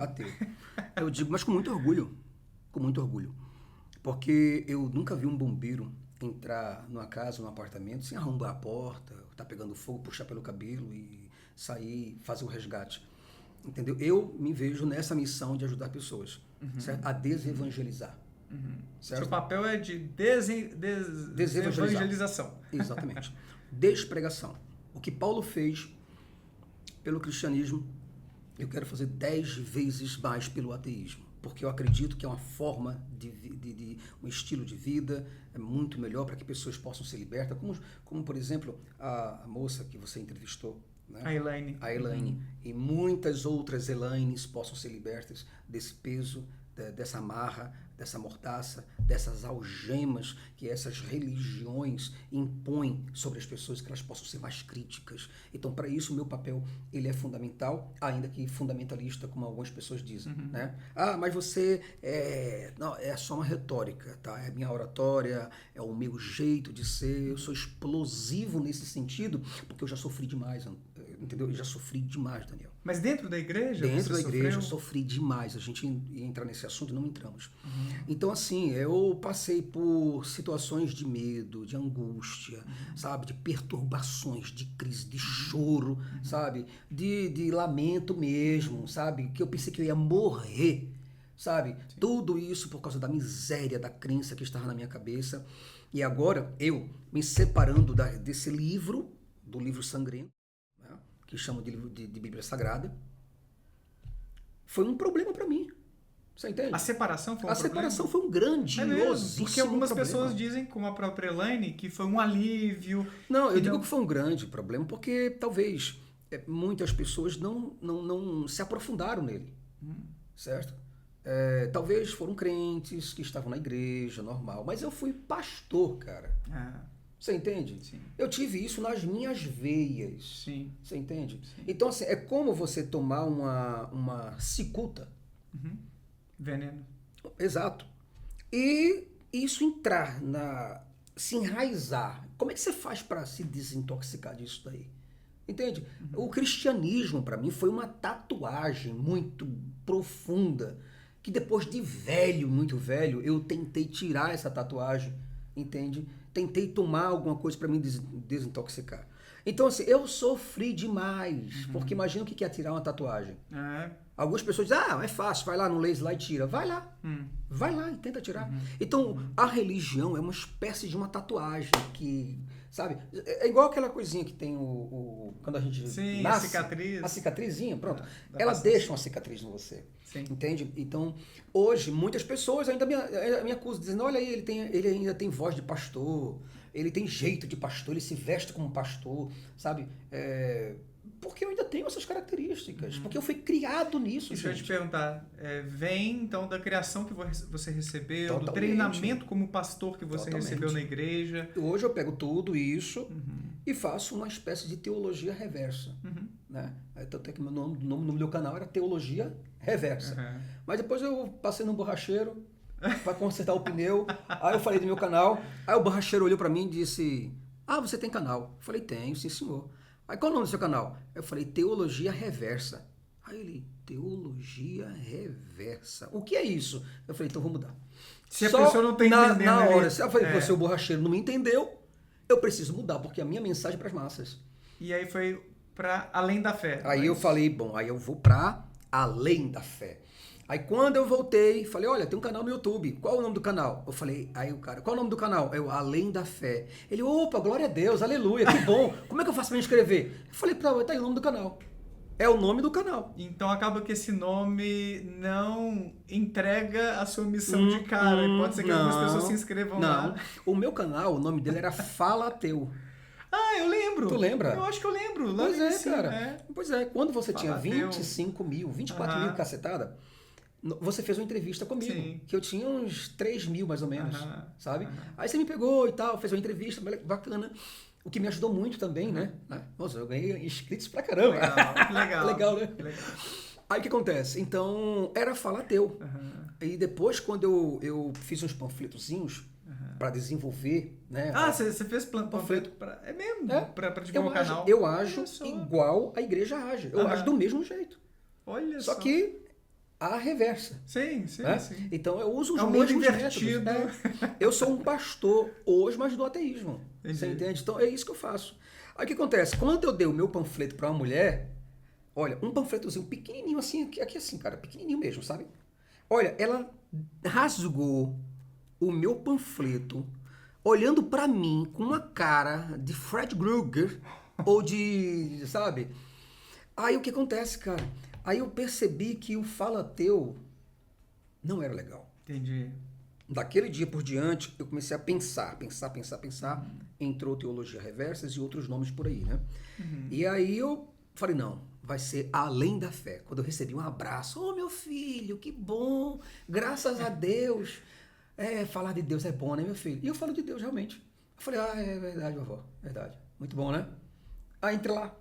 Eu digo, mas com muito orgulho, porque eu nunca vi um bombeiro entrar numa casa, num apartamento, sem arrombar a porta, tá pegando fogo, puxar pelo cabelo e sair, fazer o resgate. Entendeu? Eu me vejo nessa missão de ajudar pessoas, certo? A desevangelizar. Certo? Seu papel é de desevangelização. Exatamente. Despregação. O que Paulo fez pelo cristianismo, eu quero fazer 10 vezes mais pelo ateísmo. porque eu acredito que é uma forma um estilo de vida muito melhor para que pessoas possam ser libertas, como por exemplo, a moça que você entrevistou, né? A Elaine. E muitas outras Elaines possam ser libertas desse peso, dessa amarra, dessa mordaça, dessas algemas que essas religiões impõem sobre as pessoas, que elas possam ser mais críticas. Então, para isso, o meu papel ele é fundamental, ainda que fundamentalista, como algumas pessoas dizem. Né? Mas você não, é só uma retórica, tá? É minha oratória, é o meu jeito de ser, eu sou explosivo nesse sentido, porque eu já sofri demais, entendeu? Eu já sofri demais, Daniel. Mas dentro da igreja? Dentro da igreja eu sofreu? sofri demais. A gente ia entrar nesse assunto e não entramos. Então, assim, eu passei por situações de medo, de angústia, sabe? De perturbações, de crise, de choro, sabe? De lamento mesmo, sabe? Que eu pensei que eu ia morrer, sabe? Sim. Tudo isso por causa da miséria, da crença que estava na minha cabeça. E agora, eu me separando desse livro, do livro sangrento, que chamam de livro de Bíblia Sagrada, foi um problema para mim. Você entende? A separação foi um problema? A separação foi um grandiosíssimo porque algumas problema. pessoas dizem, como a própria Elaine, que foi um alívio. Não, eu digo que foi um grande problema, porque talvez muitas pessoas não se aprofundaram nele. Certo? Talvez foram crentes que estavam na igreja, normal. Mas eu fui pastor, cara. Você entende? Sim. Eu tive isso nas minhas veias. Sim. Você entende? Sim. Então, assim, é como você tomar uma cicuta. Veneno. Exato. E isso entrar se enraizar. Como é que você faz para se desintoxicar disso daí? Entende? O cristianismo, para mim, foi uma tatuagem muito profunda, que depois de velho, muito velho, eu tentei tirar essa tatuagem, entende? Tentei tomar alguma coisa para me desintoxicar. Então, assim, eu sofri demais, porque imagina o que é tirar uma tatuagem. Algumas pessoas dizem, é fácil, vai lá no laser lá e tira. Vai lá e tenta tirar. Então, a religião é uma espécie de uma tatuagem que, sabe, é igual aquela coisinha que tem quando a gente Sim, nasce. a cicatriz. A cicatrizinha, pronto. Ela deixa uma cicatriz em você. Sim. Entende? Então, hoje, muitas pessoas ainda me acusam, dizendo, olha aí, ele ainda tem voz de pastor, ele tem jeito de pastor, ele se veste como pastor, sabe? Porque eu ainda tenho essas características, porque eu fui criado nisso. Isso eu ia te perguntar, vem então da criação que você recebeu, Totalmente. Do treinamento como pastor que você recebeu na igreja. Hoje eu pego tudo isso e faço uma espécie de teologia reversa. Né? Tanto é que o nome do meu canal era Teologia Reversa. Mas depois eu passei num borracheiro para consertar o pneu, aí eu falei do meu canal, aí o borracheiro olhou para mim e disse, você tem canal? Eu falei, tenho, sim senhor. Aí qual é o nome do seu canal? Eu falei, Teologia Reversa. Aí ele, Teologia Reversa. O que é isso? Eu falei, então vou mudar. Se a pessoa não está entendendo. Na hora, eu falei, você, o borracheiro, não me entendeu, eu preciso mudar, porque a minha mensagem é para as massas. E aí foi para além da fé. Aí eu falei, aí eu vou para além da fé. Aí quando eu voltei, falei, olha, tem um canal no YouTube, qual é o nome do canal? Eu falei, aí o cara, qual é o nome do canal? Eu, Além da Fé. Ele, opa, glória a Deus, aleluia, que bom, como é que eu faço para me inscrever? Eu falei, tá aí o nome do canal. É o nome do canal. Então acaba que esse nome não entrega a sua missão de cara, e pode ser que algumas pessoas se inscrevam lá. O meu canal, o nome dele era Fala Ateu. Eu lembro. Tu lembra? Eu acho que eu lembro. Pois cara. Pois é, quando você tinha 25 mil, 24 mil cacetada, você fez uma entrevista comigo, Sim. que eu tinha uns 3 mil mais ou menos, sabe? Aí você me pegou e tal, fez uma entrevista bacana, o que me ajudou muito também, né? Nossa, eu ganhei inscritos pra caramba. Legal. Legal, né? Legal. Aí o que acontece? Então, era Fala Teu. E depois, quando eu fiz uns panfletozinhos para desenvolver, né? Você fez panfleto para... É mesmo? Para divulgar o canal? Eu ajo igual a igreja age. Eu ajo do mesmo jeito. Olha só que a reversa. Sim. Então eu uso os mesmos métodos. Eu sou um pastor hoje, mas do ateísmo. Entendi. Você entende? Então é isso que eu faço. Aí o que acontece? Quando eu dei o meu panfleto para uma mulher, olha, um panfletozinho pequenininho assim, aqui assim, cara, pequenininho mesmo, sabe? Olha, ela rasgou o meu panfleto olhando para mim com uma cara de Fred Krueger ou de, sabe? Aí o que acontece, cara? Aí eu percebi que o Fala Teu Não era legal. Entendi. Daquele dia por diante, eu comecei a pensar. Entrou Teologia Reversas e outros nomes por aí, né? E aí eu falei, não, vai ser Além da Fé. Quando eu recebi um abraço, meu filho, que bom, graças a Deus. Falar de Deus é bom, né, meu filho? E eu falo de Deus, realmente. Eu falei, é verdade, vovó, verdade. Muito bom, né? Entre lá.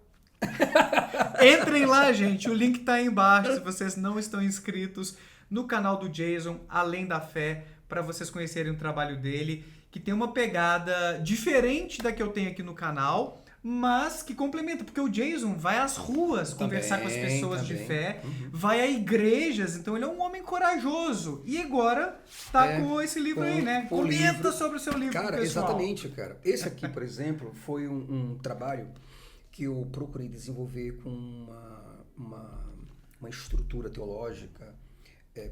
Entrem lá, gente, o link tá aí embaixo, se vocês não estão inscritos no canal do Jason, Além da Fé, para vocês conhecerem o trabalho dele, que tem uma pegada diferente da que eu tenho aqui no canal, mas que complementa, porque o Jason vai às ruas conversar com as pessoas de fé, vai a igrejas, então ele é um homem corajoso. E agora tá com esse livro aí, né? Comenta sobre o seu livro, cara, pessoal. Exatamente, cara. Esse aqui, por exemplo, foi um trabalho que eu procurei desenvolver com uma estrutura teológica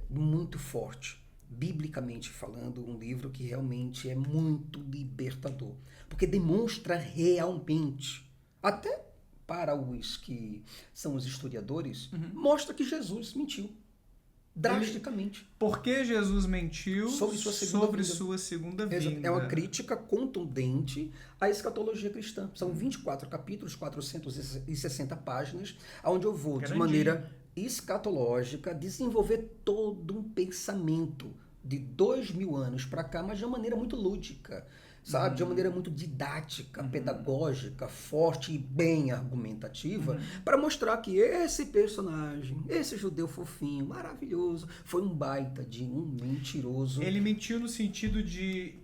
muito forte. Biblicamente falando, um livro que realmente é muito libertador, porque demonstra realmente, até para os que são os historiadores, mostra que Jesus mentiu drasticamente. Por que Jesus mentiu sobre sua segunda vinda? É uma crítica contundente à escatologia cristã. São 24 capítulos, 460 páginas, onde eu vou, de maneira escatológica, desenvolver todo um pensamento de 2000 anos para cá, mas de uma maneira muito lúdica, sabe? De uma maneira muito didática, pedagógica, forte e bem argumentativa, para mostrar que esse personagem, esse judeu fofinho, maravilhoso, foi um baita de um mentiroso. Ele mentiu no sentido de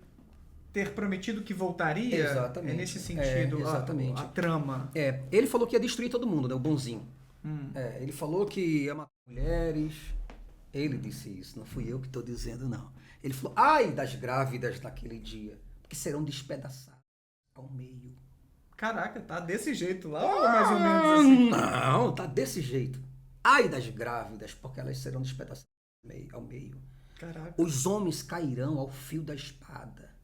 ter prometido que voltaria? Exatamente. É nesse sentido, exatamente. A trama. Ele falou que ia destruir todo mundo, né? O bonzinho. Ele falou que ia matar mulheres. Ele disse isso, não fui eu que estou dizendo, não. Ele falou, ai das grávidas naquele dia, que serão despedaçadas ao meio. Caraca, tá desse jeito lá ou mais ou menos assim? Não, tá desse jeito. Ai das grávidas, porque elas serão despedaçadas ao meio. Caraca. Os homens cairão ao fio da espada.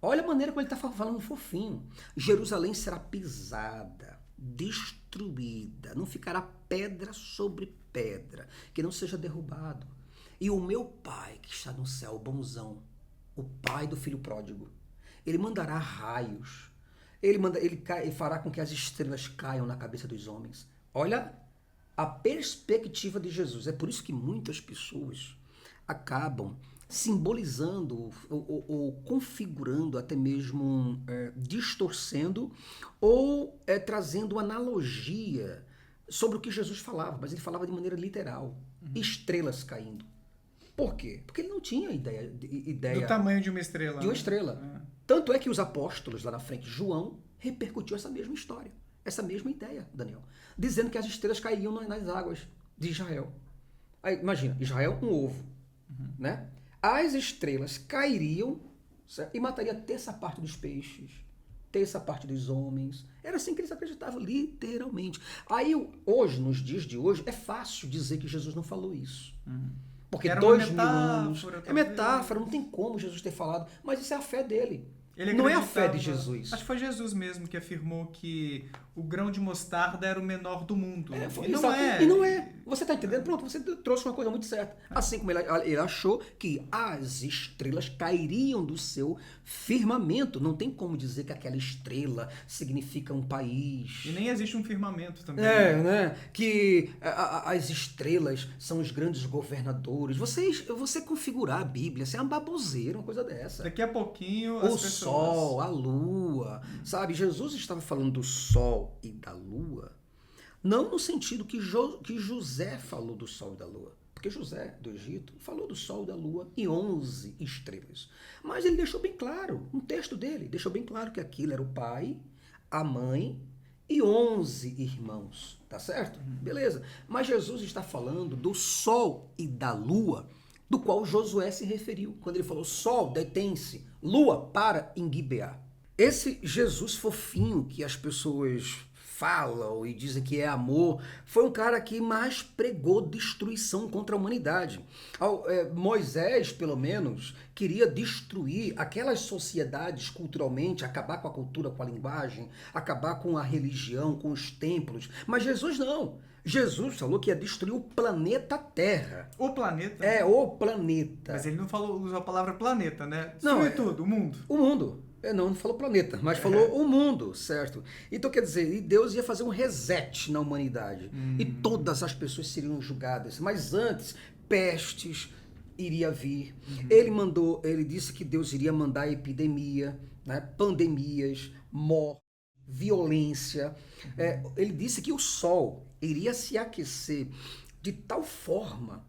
Olha a maneira como ele está falando fofinho. Jerusalém será pisada, destruída, não ficará pedra sobre pedra, que não seja derrubado. E o meu Pai, que está no céu, bonzão, o Pai do filho pródigo, ele mandará raios, ele fará com que as estrelas caiam na cabeça dos homens. Olha a perspectiva de Jesus. É por isso que muitas pessoas acabam simbolizando ou configurando, até mesmo distorcendo ou trazendo analogia sobre o que Jesus falava, mas ele falava de maneira literal. Estrelas caindo. Por quê? Porque ele não tinha ideia do tamanho de uma estrela. De uma estrela. Tanto é que os apóstolos lá na frente, João, repercutiu essa mesma história, essa mesma ideia, Daniel, dizendo que as estrelas cairiam nas águas de Israel. Aí, imagina, Israel, um ovo, né? As estrelas cairiam, certo? E mataria terça parte dos peixes, terça parte dos homens. Era assim que eles acreditavam, literalmente. Aí, hoje, nos dias de hoje, é fácil dizer que Jesus não falou isso. Porque era 2000 anos... É metáfora, não tem como Jesus ter falado. Mas isso é a fé dele. Não é a fé de Jesus. Acho que foi Jesus mesmo que afirmou que o grão de mostarda era o menor do mundo. E não é. Você está entendendo? Pronto, você trouxe uma coisa muito certa. Assim como ele achou que as estrelas cairiam do seu firmamento. Não tem como dizer que aquela estrela significa um país. E nem existe um firmamento também. Né? Que as estrelas são os grandes governadores. Você configurar a Bíblia, isso é uma baboseira, uma coisa dessa. Daqui a pouquinho o sol, a lua, sabe? Jesus estava falando do sol e da lua, não no sentido que José falou do sol e da lua, porque José do Egito falou do sol e da lua e 11 estrelas, mas ele deixou bem claro, um texto dele, deixou bem claro que aquilo era o pai, a mãe e 11 irmãos, tá certo? Beleza, mas Jesus está falando do sol e da lua, do qual Josué se referiu, quando ele falou, sol, detém-se, lua, para em Gibeá. Esse Jesus fofinho que as pessoas falam e dizem que é amor, foi um cara que mais pregou destruição contra a humanidade. Moisés, pelo menos, queria destruir aquelas sociedades culturalmente, acabar com a cultura, com a linguagem, acabar com a religião, com os templos. Mas Jesus não. Jesus falou que ia destruir o planeta Terra. O planeta? O planeta. Mas ele não usou a palavra planeta, né? Não, tudo, o mundo. O mundo. Não falou planeta, mas falou o mundo, certo? Então, quer dizer, e Deus ia fazer um reset na humanidade. E todas as pessoas seriam julgadas. Mas antes, pestes iria vir. Ele disse que Deus iria mandar epidemia, né? Pandemias, morte, violência. Ele disse que o sol iria se aquecer de tal forma,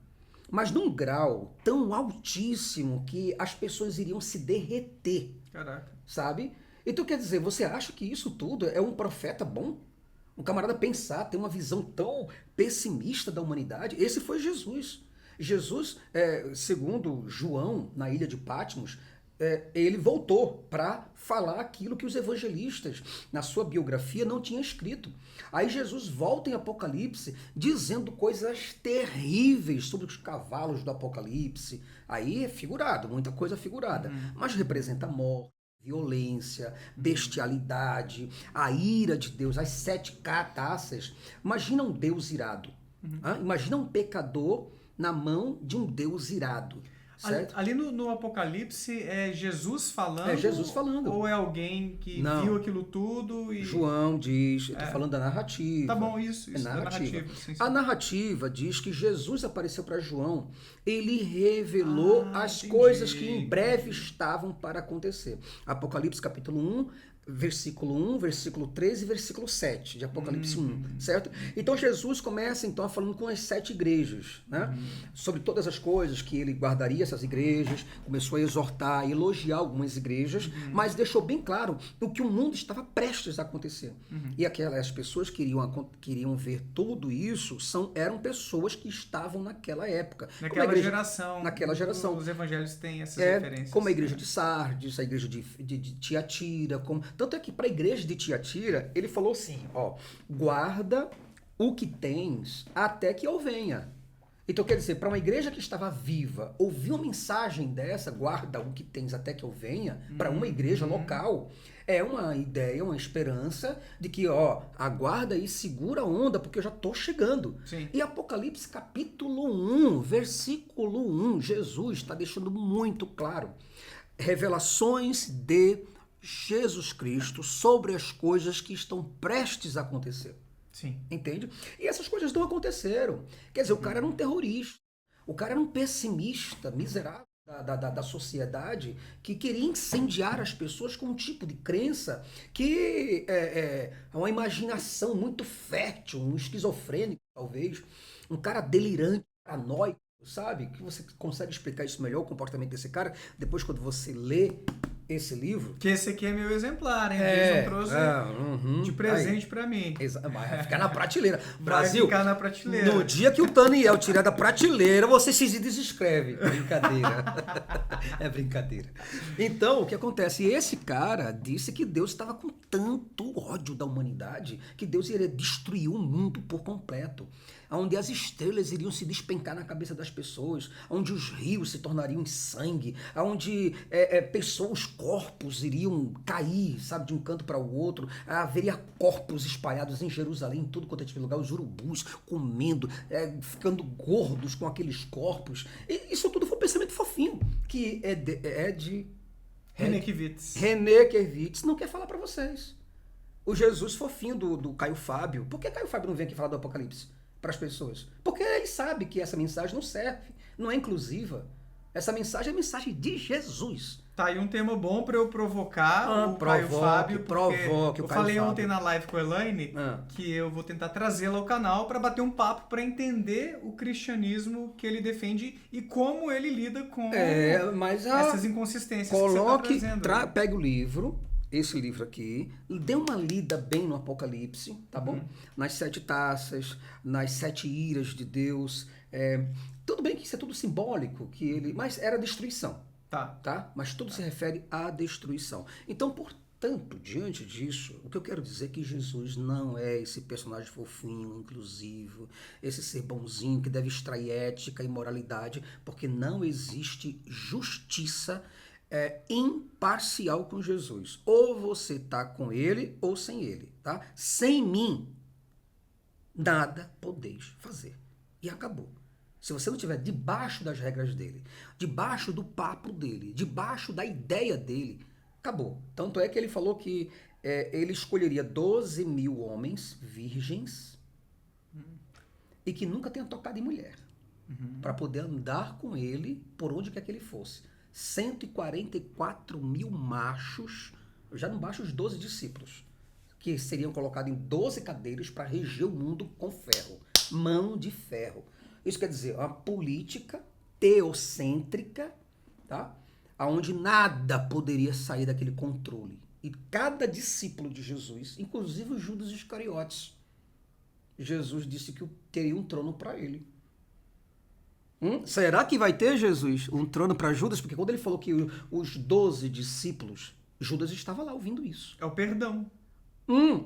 mas num grau tão altíssimo que as pessoas iriam se derreter. Caraca. Sabe? Então, quer dizer, você acha que isso tudo é um profeta bom? Um camarada pensar, ter uma visão tão pessimista da humanidade? Esse foi Jesus. Jesus, segundo João, na ilha de Patmos, ele voltou para falar aquilo que os evangelistas, na sua biografia, não tinham escrito. Aí Jesus volta em Apocalipse dizendo coisas terríveis sobre os cavalos do Apocalipse. Aí é figurado, muita coisa figurada, mas representa morte, violência, bestialidade, a ira de Deus, as 7 taças. Imagina um Deus irado. Imagina um pecador na mão de um Deus irado. Certo? Ali no Apocalipse é Jesus falando? É Jesus falando. Ou é alguém que viu aquilo tudo? João diz, eu estou falando da narrativa. Tá bom, isso narrativa. Sim. A narrativa diz que Jesus apareceu para João, ele revelou as coisas que em breve estavam para acontecer. Apocalipse capítulo 1, versículo 1, versículo 13 e versículo 7 de Apocalipse 1, certo? Então Jesus começa então falando com as 7 igrejas, né? Sobre todas as coisas que ele guardaria essas igrejas, começou a exortar, elogiar algumas igrejas, mas deixou bem claro o que o mundo estava prestes a acontecer. E aquelas pessoas que queriam ver tudo isso eram pessoas que estavam naquela época. Naquela geração. Os evangelhos têm essas referências. Como a igreja de Sardes, a igreja de Tiatira, tanto é que para a igreja de Tiatira, ele falou assim, guarda o que tens até que eu venha. Então, quer dizer, para uma igreja que estava viva, ouvir uma mensagem dessa, guarda o que tens até que eu venha, para uma igreja local, é uma ideia, uma esperança de que, aguarda e segura a onda, porque eu já estou chegando. Sim. E Apocalipse capítulo 1, versículo 1, Jesus está deixando muito claro. Revelações de Jesus Cristo sobre as coisas que estão prestes a acontecer. Sim. Entende? E essas coisas não aconteceram. Quer dizer, o cara era um terrorista, o cara era um pessimista, miserável da sociedade, que queria incendiar as pessoas com um tipo de crença que é uma imaginação muito fértil, um esquizofrênico, talvez, um cara delirante, paranoico, sabe? Que você consegue explicar isso melhor, o comportamento desse cara, depois quando você lê esse livro. Que esse aqui é meu exemplar, hein? Eu trouxe de presente para mim. Vai ficar na prateleira. Brasil, vai ficar na prateleira. No dia que o Taniel tirar da prateleira, você se desescreve. Brincadeira. É brincadeira. Então, o que acontece? Esse cara disse que Deus estava com tanto ódio da humanidade que Deus iria destruir o mundo por completo. Onde as estrelas iriam se despencar na cabeça das pessoas, onde os rios se tornariam em sangue, onde pessoas, corpos iriam cair, sabe, de um canto para o outro, haveria corpos espalhados em Jerusalém, em tudo quanto é tipo de lugar, os urubus comendo, ficando gordos com aqueles corpos. E isso tudo foi um pensamento fofinho, que é de René Kivitz. René Kivitz não quer falar para vocês. O Jesus fofinho do Caio Fábio. Por que Caio Fábio não vem aqui falar do Apocalipse para as pessoas? Porque ele sabe que essa mensagem não serve, não é inclusiva. Essa mensagem é a mensagem de Jesus. Tá aí um tema bom para eu provocar o Caio Fábio. Eu falei ontem na live com a Elaine que eu vou tentar trazê-la ao canal para bater um papo, para entender o cristianismo que ele defende e como ele lida com essas inconsistências que você está trazendo. Pega o livro, esse livro aqui, dê uma lida bem no Apocalipse, tá bom? Nas 7 taças, nas 7 iras de Deus. Tudo bem que isso é tudo simbólico, mas era destruição. Tá? Mas tudo se refere à destruição. Então, Portanto, diante disso, o que eu quero dizer é que Jesus não é esse personagem fofinho, inclusivo, esse ser bonzinho que deve extrair ética e moralidade, porque não existe justiça imparcial com Jesus. Ou você está com ele ou sem ele, tá? Sem mim, nada podeis fazer. E acabou. Se você não estiver debaixo das regras dele, debaixo do papo dele, debaixo da ideia dele, acabou. Tanto é que ele falou que ele escolheria 12 mil homens virgens e que nunca tenha tocado em mulher, para poder andar com ele por onde quer que ele fosse. 144 mil machos, já não baixa os 12 discípulos, que seriam colocados em 12 cadeiras para reger o mundo com ferro, mão de ferro. Isso quer dizer, uma política teocêntrica, tá? Onde nada poderia sair daquele controle. E cada discípulo de Jesus, inclusive os Judas Iscariotes, Jesus disse que teria um trono para ele. Será que vai ter, Jesus, um trono para Judas? Porque quando ele falou que os 12 discípulos, Judas estava lá ouvindo isso. É o perdão.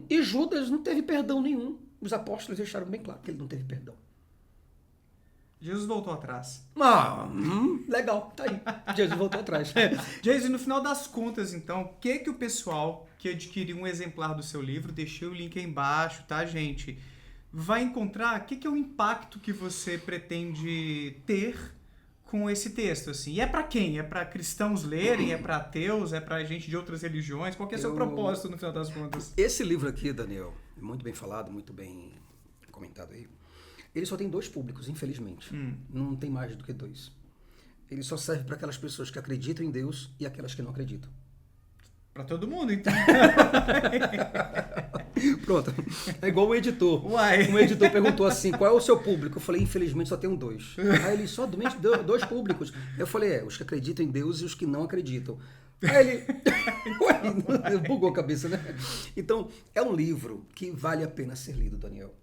E Judas não teve perdão nenhum. Os apóstolos deixaram bem claro que ele não teve perdão. Jesus voltou atrás. Legal, tá aí. Jesus voltou atrás. Jesus, no final das contas, então, o que o pessoal que adquiriu um exemplar do seu livro, deixei o link aí embaixo, tá, gente? Vai encontrar o que é o impacto que você pretende ter com esse texto, assim. E é para quem? É para cristãos lerem? É para ateus? É para gente de outras religiões? Qual que é o seu propósito, no final das contas? Esse livro aqui, Daniel, muito bem falado, muito bem comentado aí. Ele só tem 2 públicos, infelizmente. Não tem mais do que 2. Ele só serve para aquelas pessoas que acreditam em Deus e aquelas que não acreditam. Para todo mundo, então. Pronto. É igual o editor. Uai. Um editor perguntou assim, qual é o seu público? Eu falei, infelizmente só tenho 2. Aí ele, só 2 públicos. Eu falei, os que acreditam em Deus e os que não acreditam. Aí ele... Ué, bugou a cabeça, né? Então, é um livro que vale a pena ser lido, Daniel.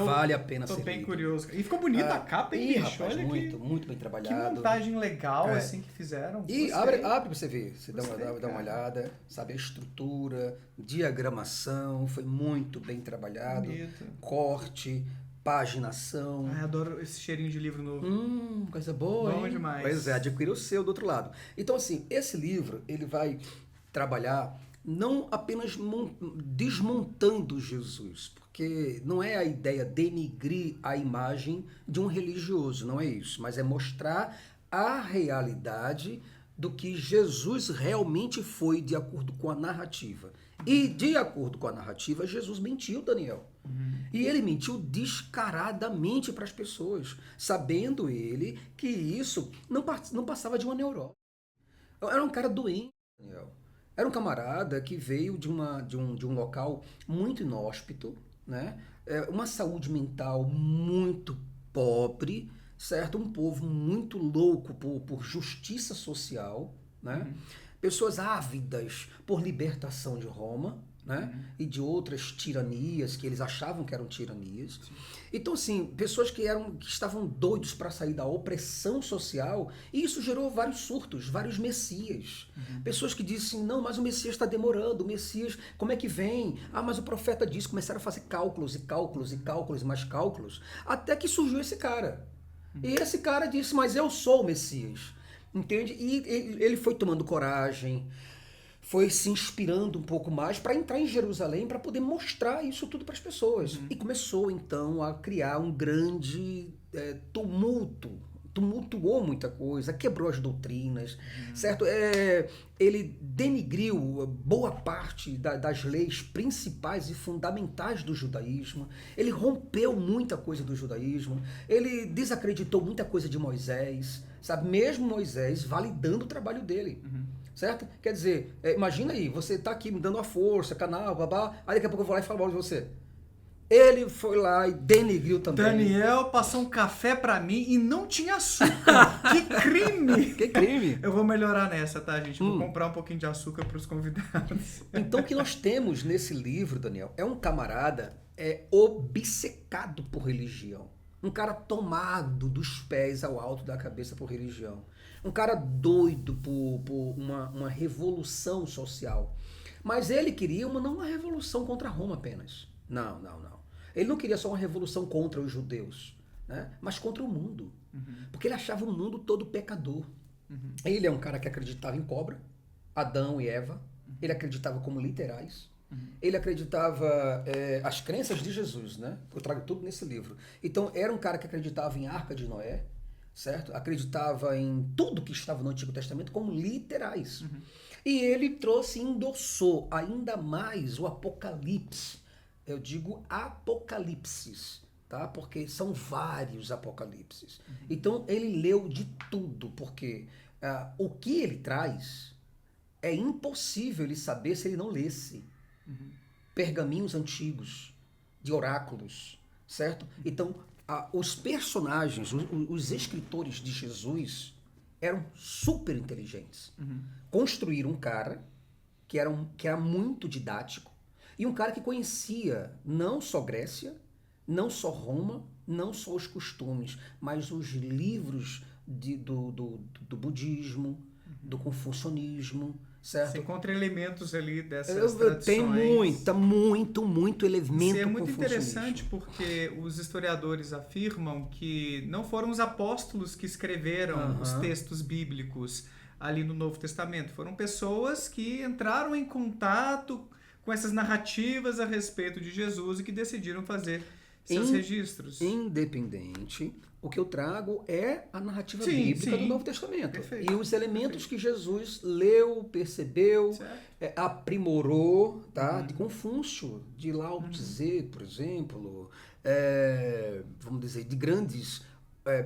Vale a pena ser lido. Tô bem curioso. E ficou bonita a capa, hein, bicho? Rapaz, muito bem trabalhado. Que montagem legal, assim, que fizeram. E abre pra você ver. Você dá uma olhada. Sabe, a estrutura, diagramação, foi muito bem trabalhado. Bonito. Corte, paginação. Ai, adoro esse cheirinho de livro novo. Coisa boa, Bom hein? demais. Pois é, adquira o seu do outro lado. Então, assim, esse livro, ele vai trabalhar não apenas desmontando Jesus, porque não é a ideia denigrir a imagem de um religioso, não é isso, mas é mostrar a realidade do que Jesus realmente foi de acordo com a narrativa. E de acordo com a narrativa, Jesus mentiu, Daniel. E ele mentiu descaradamente para as pessoas, sabendo ele que isso não passava de uma neurose. Era um cara doente, Daniel. Era um camarada que veio de um local muito inóspito, né? Uma saúde mental muito pobre, certo? Um povo muito louco por justiça social, né? Pessoas ávidas por libertação de Roma, né? E de outras tiranias que eles achavam que eram tiranias. Sim. Então, assim, pessoas que estavam doidos para sair da opressão social, e isso gerou vários surtos, vários messias. Pessoas que dizem, não, mas o Messias está demorando, o Messias, como é que vem? Ah, mas o profeta disse, começaram a fazer cálculos e cálculos e cálculos e mais cálculos, até que surgiu esse cara. E esse cara disse, mas eu sou o Messias. Entende? E ele foi tomando coragem, foi se inspirando um pouco mais para entrar em Jerusalém para poder mostrar isso tudo para as pessoas. E começou então a criar um grande tumultuou muita coisa, quebrou as doutrinas, certo? Ele denigriu boa parte das leis principais e fundamentais do judaísmo, ele rompeu muita coisa do judaísmo, ele desacreditou muita coisa de Moisés, sabe? Mesmo Moisés validando o trabalho dele. Certo? Quer dizer, imagina aí, você tá aqui me dando a força, canal, babá, aí daqui a pouco eu vou lá e falo mal de você. Ele foi lá e denigriu também. Daniel passou um café pra mim e não tinha açúcar. Que crime! Que crime! Eu vou melhorar nessa, tá, gente? Vou comprar um pouquinho de açúcar pros convidados. Então, o que nós temos nesse livro, Daniel, é um camarada obcecado por religião. Um cara tomado dos pés ao alto da cabeça por religião. Um cara doido por uma revolução social. Mas ele queria não uma revolução contra Roma apenas. Não, não, não. Ele não queria só uma revolução contra os judeus, né? Mas contra o mundo. Porque ele achava o mundo todo pecador. Ele é um cara que acreditava em cobra, Adão e Eva. Ele acreditava como literais. Ele acreditava as crenças de Jesus, né? Eu trago tudo nesse livro. Então, era um cara que acreditava em Arca de Noé, certo? Acreditava em tudo que estava no Antigo Testamento como literais. E ele trouxe e endossou ainda mais o Apocalipse. Eu digo apocalipses, tá? Porque são vários apocalipses. Então, ele leu de tudo, porque o que ele traz é impossível ele saber se ele não lesse pergaminhos antigos de oráculos, certo? Então, os personagens, os escritores de Jesus eram super inteligentes. Construíram um cara que era muito didático e um cara que conhecia não só Grécia, não só Roma, não só os costumes, mas os livros do budismo, do confucionismo, certo? Você encontra elementos ali dessas tradições. Tem muito elemento. Isso é muito interessante porque os historiadores afirmam que não foram os apóstolos que escreveram os textos bíblicos ali no Novo Testamento. Foram pessoas que entraram em contato com essas narrativas a respeito de Jesus e que decidiram fazer seus registros. Independente, o que eu trago é a narrativa bíblica do Novo Testamento. Perfeito, e os elementos que Jesus leu, percebeu, aprimorou, tá? De Confúcio, de Lao Tse, por exemplo, vamos dizer, de grandes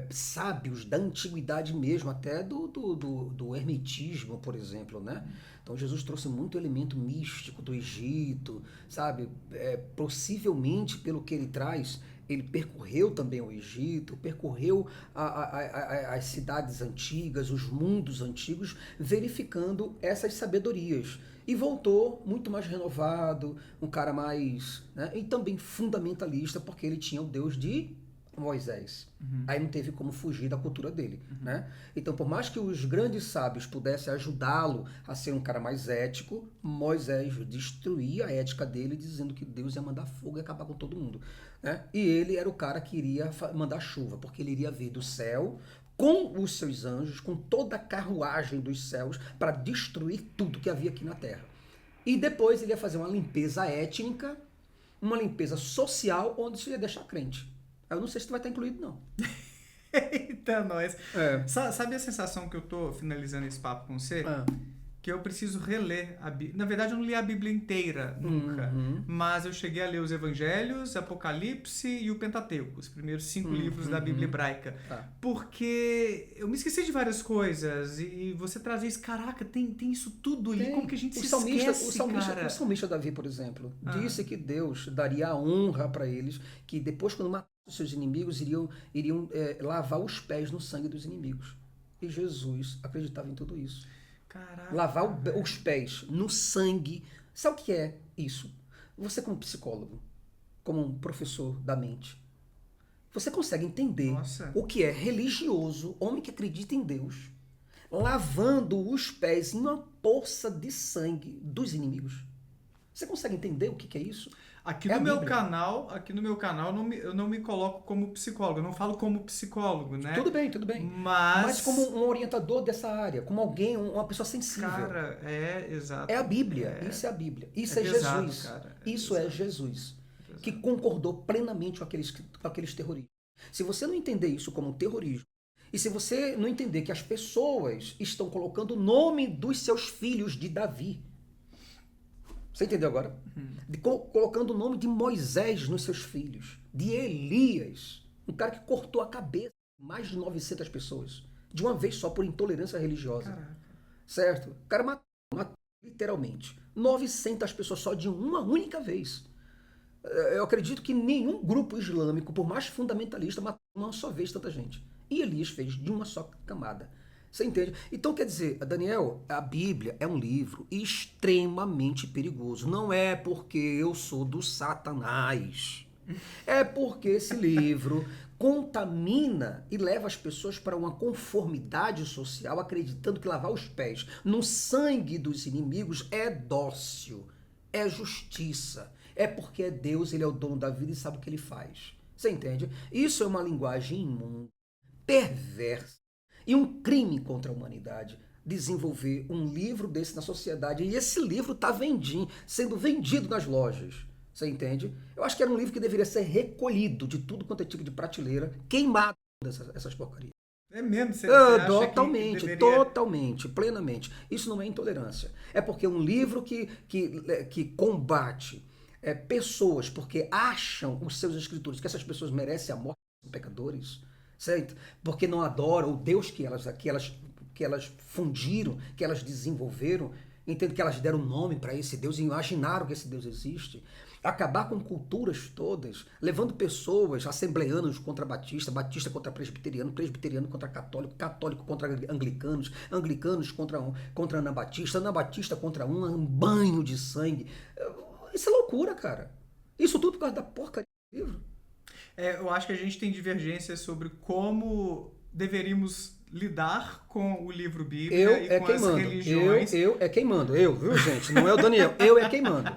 sábios da antiguidade mesmo, até do hermetismo, por exemplo, né? Então Jesus trouxe muito elemento místico do Egito, sabe? Possivelmente, pelo que ele traz, ele percorreu também o Egito, percorreu as cidades antigas, os mundos antigos, verificando essas sabedorias. E voltou muito mais renovado, um cara mais... né? E também fundamentalista, porque ele tinha o Deus de Moisés. Aí não teve como fugir da cultura dele, né? Então, por mais que os grandes sábios pudessem ajudá-lo a ser um cara mais ético, Moisés destruía a ética dele, dizendo que Deus ia mandar fogo e acabar com todo mundo, né? E ele era o cara que iria mandar chuva, porque ele iria vir do céu com os seus anjos, com toda a carruagem dos céus, para destruir tudo que havia aqui na terra. E depois ele ia fazer uma limpeza étnica, uma limpeza social, onde isso ia deixar crente. Eu não sei se tu vai estar incluído, não. Eita, nós. Sabe a sensação que eu tô finalizando esse papo com você? Que eu preciso reler a Bíblia. Na verdade, eu não li a Bíblia inteira, nunca. Mas eu cheguei a ler os Evangelhos, Apocalipse e o Pentateuco, os primeiros 5 livros da Bíblia hebraica. Porque eu me esqueci de várias coisas e você traz isso, caraca, tem isso tudo ali, como que a gente se esquece, cara? O salmista Davi, por exemplo, disse que Deus daria a honra para eles, que depois, quando matasse os seus inimigos, iriam lavar os pés no sangue dos inimigos. E Jesus acreditava em tudo isso. Caraca, lavar os pés no sangue. Sabe o que é isso? Você, como psicólogo, como um professor da mente, você consegue entender o que é religioso, homem que acredita em Deus, lavando os pés em uma poça de sangue dos inimigos. Você consegue entender o que é isso? Aqui no meu canal eu não me coloco como psicólogo, eu não falo como psicólogo, né? Tudo bem. Mas como um orientador dessa área, como alguém, uma pessoa sensível. Cara, exato. É a Bíblia, isso é a Bíblia. Isso é pesado, Jesus. Cara, isso é Jesus. Que concordou plenamente com aqueles terroristas. Se você não entender isso como terrorismo, e se você não entender que as pessoas estão colocando o nome dos seus filhos de Davi, você entendeu agora? Colocando o nome de Moisés nos seus filhos, de Elias, um cara que cortou a cabeça de mais de 900 pessoas, de uma vez só, por intolerância religiosa. Caraca. Certo? O cara matou literalmente 900 pessoas só de uma única vez. Eu acredito que nenhum grupo islâmico, por mais fundamentalista, matou uma só vez tanta gente. E Elias fez de uma só camada. Você entende? Então, quer dizer, Daniel, a Bíblia é um livro extremamente perigoso. Não é porque eu sou do Satanás. É porque esse livro contamina e leva as pessoas para uma conformidade social, acreditando que lavar os pés no sangue dos inimigos é dócil, é justiça, é porque é Deus, ele é o dono da vida e sabe o que ele faz. Você entende? Isso é uma linguagem imunda, perversa e um crime contra a humanidade. Desenvolver um livro desse na sociedade. E esse livro está sendo vendido nas lojas. Você entende? Eu acho que era um livro que deveria ser recolhido de tudo quanto é tipo de prateleira, queimado essas porcarias. É mesmo? Você acha totalmente, que deveria... totalmente, plenamente. Isso não é intolerância. É porque é um livro que combate pessoas porque acham os seus escritores que essas pessoas merecem a morte, são pecadores, certo? Porque não adoram o Deus que elas fundiram, que elas desenvolveram, entende? Que elas deram nome para esse Deus e imaginaram que esse Deus existe. Acabar com culturas todas, levando pessoas, assembleanos contra batista, batista contra presbiteriano, presbiteriano contra católico, católico contra anglicanos, anglicanos contra anabatista, anabatista contra um banho de sangue. Isso é loucura, cara. Isso tudo por causa da porcaria do livro. Eu acho que a gente tem divergências sobre como deveríamos lidar com o livro Bíblia e com as religiões. Eu é quem mando, viu, gente? Não é o Daniel, eu é quem mando.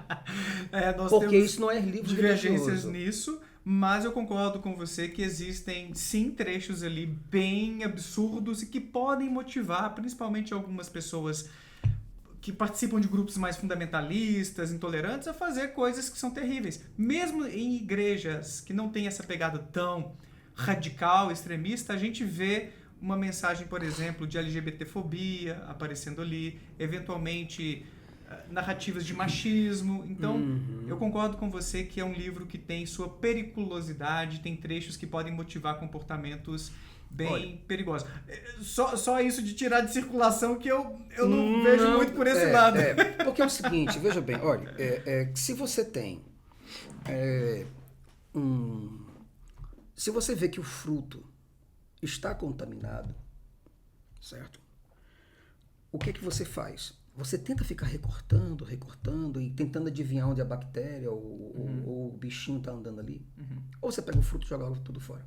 Nós porque temos isso não é livro divergências religioso. nisso, mas eu concordo com você que existem sim trechos ali bem absurdos e que podem motivar principalmente algumas pessoas que participam de grupos mais fundamentalistas, intolerantes, a fazer coisas que são terríveis. Mesmo em igrejas que não têm essa pegada tão radical, extremista, a gente vê uma mensagem, por exemplo, de LGBTfobia aparecendo ali, eventualmente narrativas de machismo. Então, eu concordo com você que é um livro que tem sua periculosidade, tem trechos que podem motivar comportamentos bem perigosos. Só isso de tirar de circulação que eu não vejo muito por esse lado. Porque é o seguinte, veja bem, olha, se você tem se você vê que o fruto está contaminado, certo? O que você faz? Você tenta ficar recortando e tentando adivinhar onde a bactéria ou o bichinho está andando ali? Ou você pega o fruto e joga tudo fora?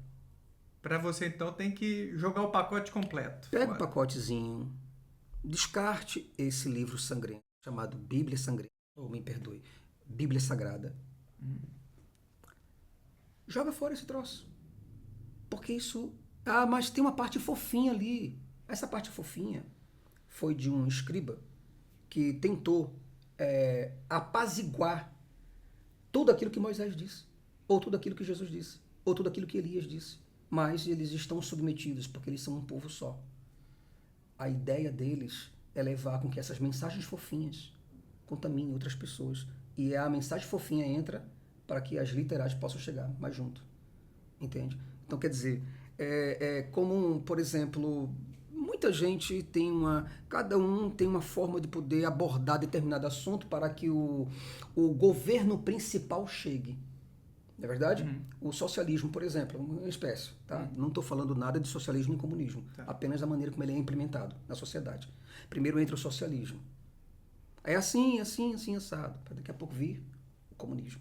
Para você, então, tem que jogar o pacote completo. Pega o pacotezinho, descarte esse livro sangrento, chamado Bíblia Sangrenta, ou me perdoe, Bíblia Sagrada. Joga fora esse troço. Porque isso... mas tem uma parte fofinha ali. Essa parte fofinha foi de um escriba que tentou apaziguar tudo aquilo que Moisés disse, ou tudo aquilo que Jesus disse, ou tudo aquilo que Elias disse. Mas eles estão submetidos, porque eles são um povo só. A ideia deles é levar com que essas mensagens fofinhas contaminem outras pessoas. E a mensagem fofinha entra para que as literais possam chegar mais junto. Entende? Então, quer dizer, é comum, por exemplo, muita gente cada um tem uma forma de poder abordar determinado assunto para que o governo principal chegue. Não é verdade? O socialismo, por exemplo, é uma espécie. Tá? Não estou falando nada de socialismo e comunismo, apenas a maneira como ele é implementado na sociedade. Primeiro entra o socialismo. É assim, assado, para daqui a pouco vir o comunismo.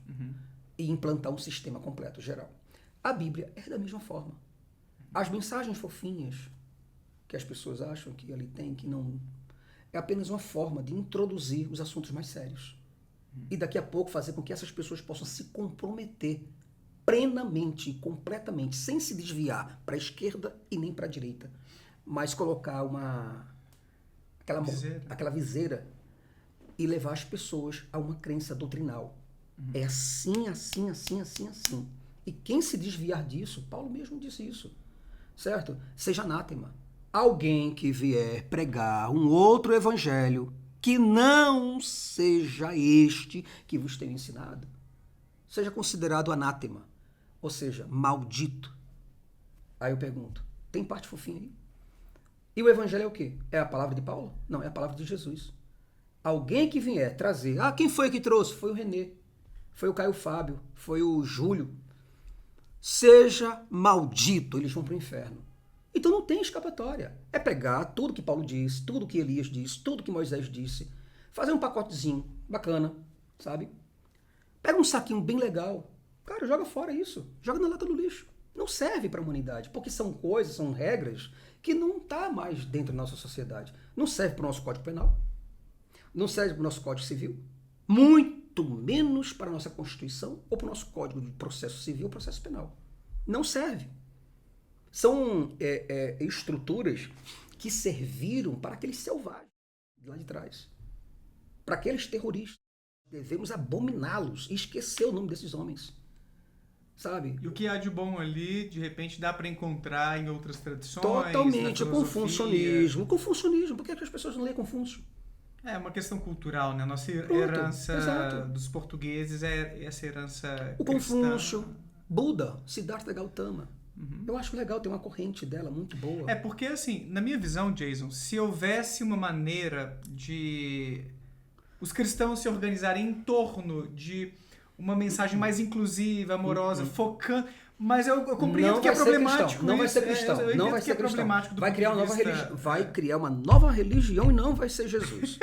E implantar um sistema completo, geral. A Bíblia é da mesma forma. As mensagens fofinhas que as pessoas acham que ali tem, que não... É apenas uma forma de introduzir os assuntos mais sérios. E daqui a pouco fazer com que essas pessoas possam se comprometer plenamente, completamente, sem se desviar para a esquerda e nem para a direita, mas colocar aquela viseira e levar as pessoas a uma crença doutrinal. É assim. E quem se desviar disso, Paulo mesmo disse isso, certo? Seja anátema. Alguém que vier pregar um outro evangelho que não seja este que vos tenho ensinado, seja considerado anátema, ou seja, maldito. Aí eu pergunto, tem parte fofinha aí? E o evangelho é o quê? É a palavra de Paulo? Não, é a palavra de Jesus. Alguém que vier trazer, quem foi que trouxe? Foi o Renê, foi o Caio Fábio, foi o Júlio. Seja maldito, eles vão para o inferno. Então não tem escapatória. É pegar tudo que Paulo disse, tudo que Elias disse, tudo que Moisés disse, fazer um pacotezinho bacana, sabe? Pega um saquinho bem legal, Cara, joga fora isso. Joga na lata do lixo. Não serve para a humanidade, porque são coisas, são regras que não tá mais dentro da nossa sociedade. Não serve para o nosso Código Penal, não serve para o nosso Código Civil, muito menos para a nossa Constituição ou para o nosso Código de Processo Civil ou Processo Penal. Não serve. São estruturas que serviram para aqueles selvagens lá de trás, para aqueles terroristas. Devemos abominá-los e esquecer o nome desses homens. Sabe? E o que há de bom ali, de repente, dá para encontrar em outras tradições? Totalmente, com Confucionismo. Por que as pessoas não leem Confúcio? É uma questão cultural, né? Nossa herança dos portugueses é essa herança o cristã. Confúcio, Buda, Siddhartha Gautama. Eu acho legal ter uma corrente dela muito boa. É porque, assim, na minha visão, Jason, se houvesse uma maneira de os cristãos se organizarem em torno de uma mensagem mais inclusiva, amorosa, focando... Mas eu compreendo que é problemático. Não vai ser cristão. Não vai ser cristão. Vai criar uma nova religião. Vai criar uma nova religião e não vai ser Jesus.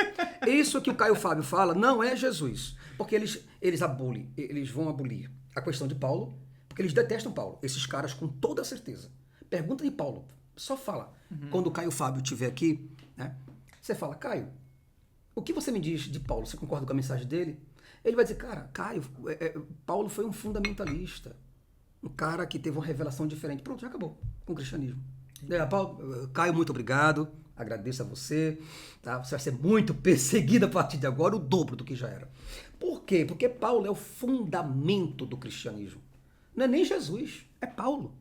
Isso que o Caio Fábio fala não é Jesus. Porque eles vão abolir a questão de Paulo, porque eles detestam Paulo. Esses caras, com toda certeza. Pergunta de Paulo. Só fala. Quando o Caio Fábio estiver aqui, né, você fala, Caio, o que você me diz de Paulo? Você concorda com a mensagem dele? Ele vai dizer, cara, Caio, Paulo foi um fundamentalista. Um cara que teve uma revelação diferente. Pronto, já acabou com o cristianismo. Paulo, Caio, muito obrigado. Agradeço a você. Tá? Você vai ser muito perseguido a partir de agora, o dobro do que já era. Por quê? Porque Paulo é o fundamento do cristianismo. Não é nem Jesus, é Paulo.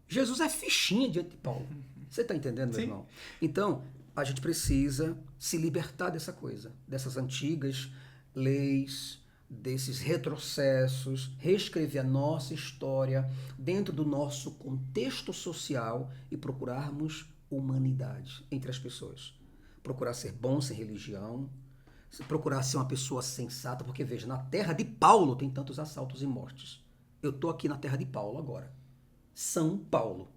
Jesus é fichinha diante de Paulo. Você está entendendo, meu irmão? Então, a gente precisa se libertar dessa coisa, dessas antigas leis, desses retrocessos, reescrever a nossa história dentro do nosso contexto social e procurarmos humanidade entre as pessoas. Procurar ser bom sem religião, procurar ser uma pessoa sensata, porque veja, na terra de Paulo tem tantos assaltos e mortes. Eu estou aqui na terra de Paulo agora. São Paulo.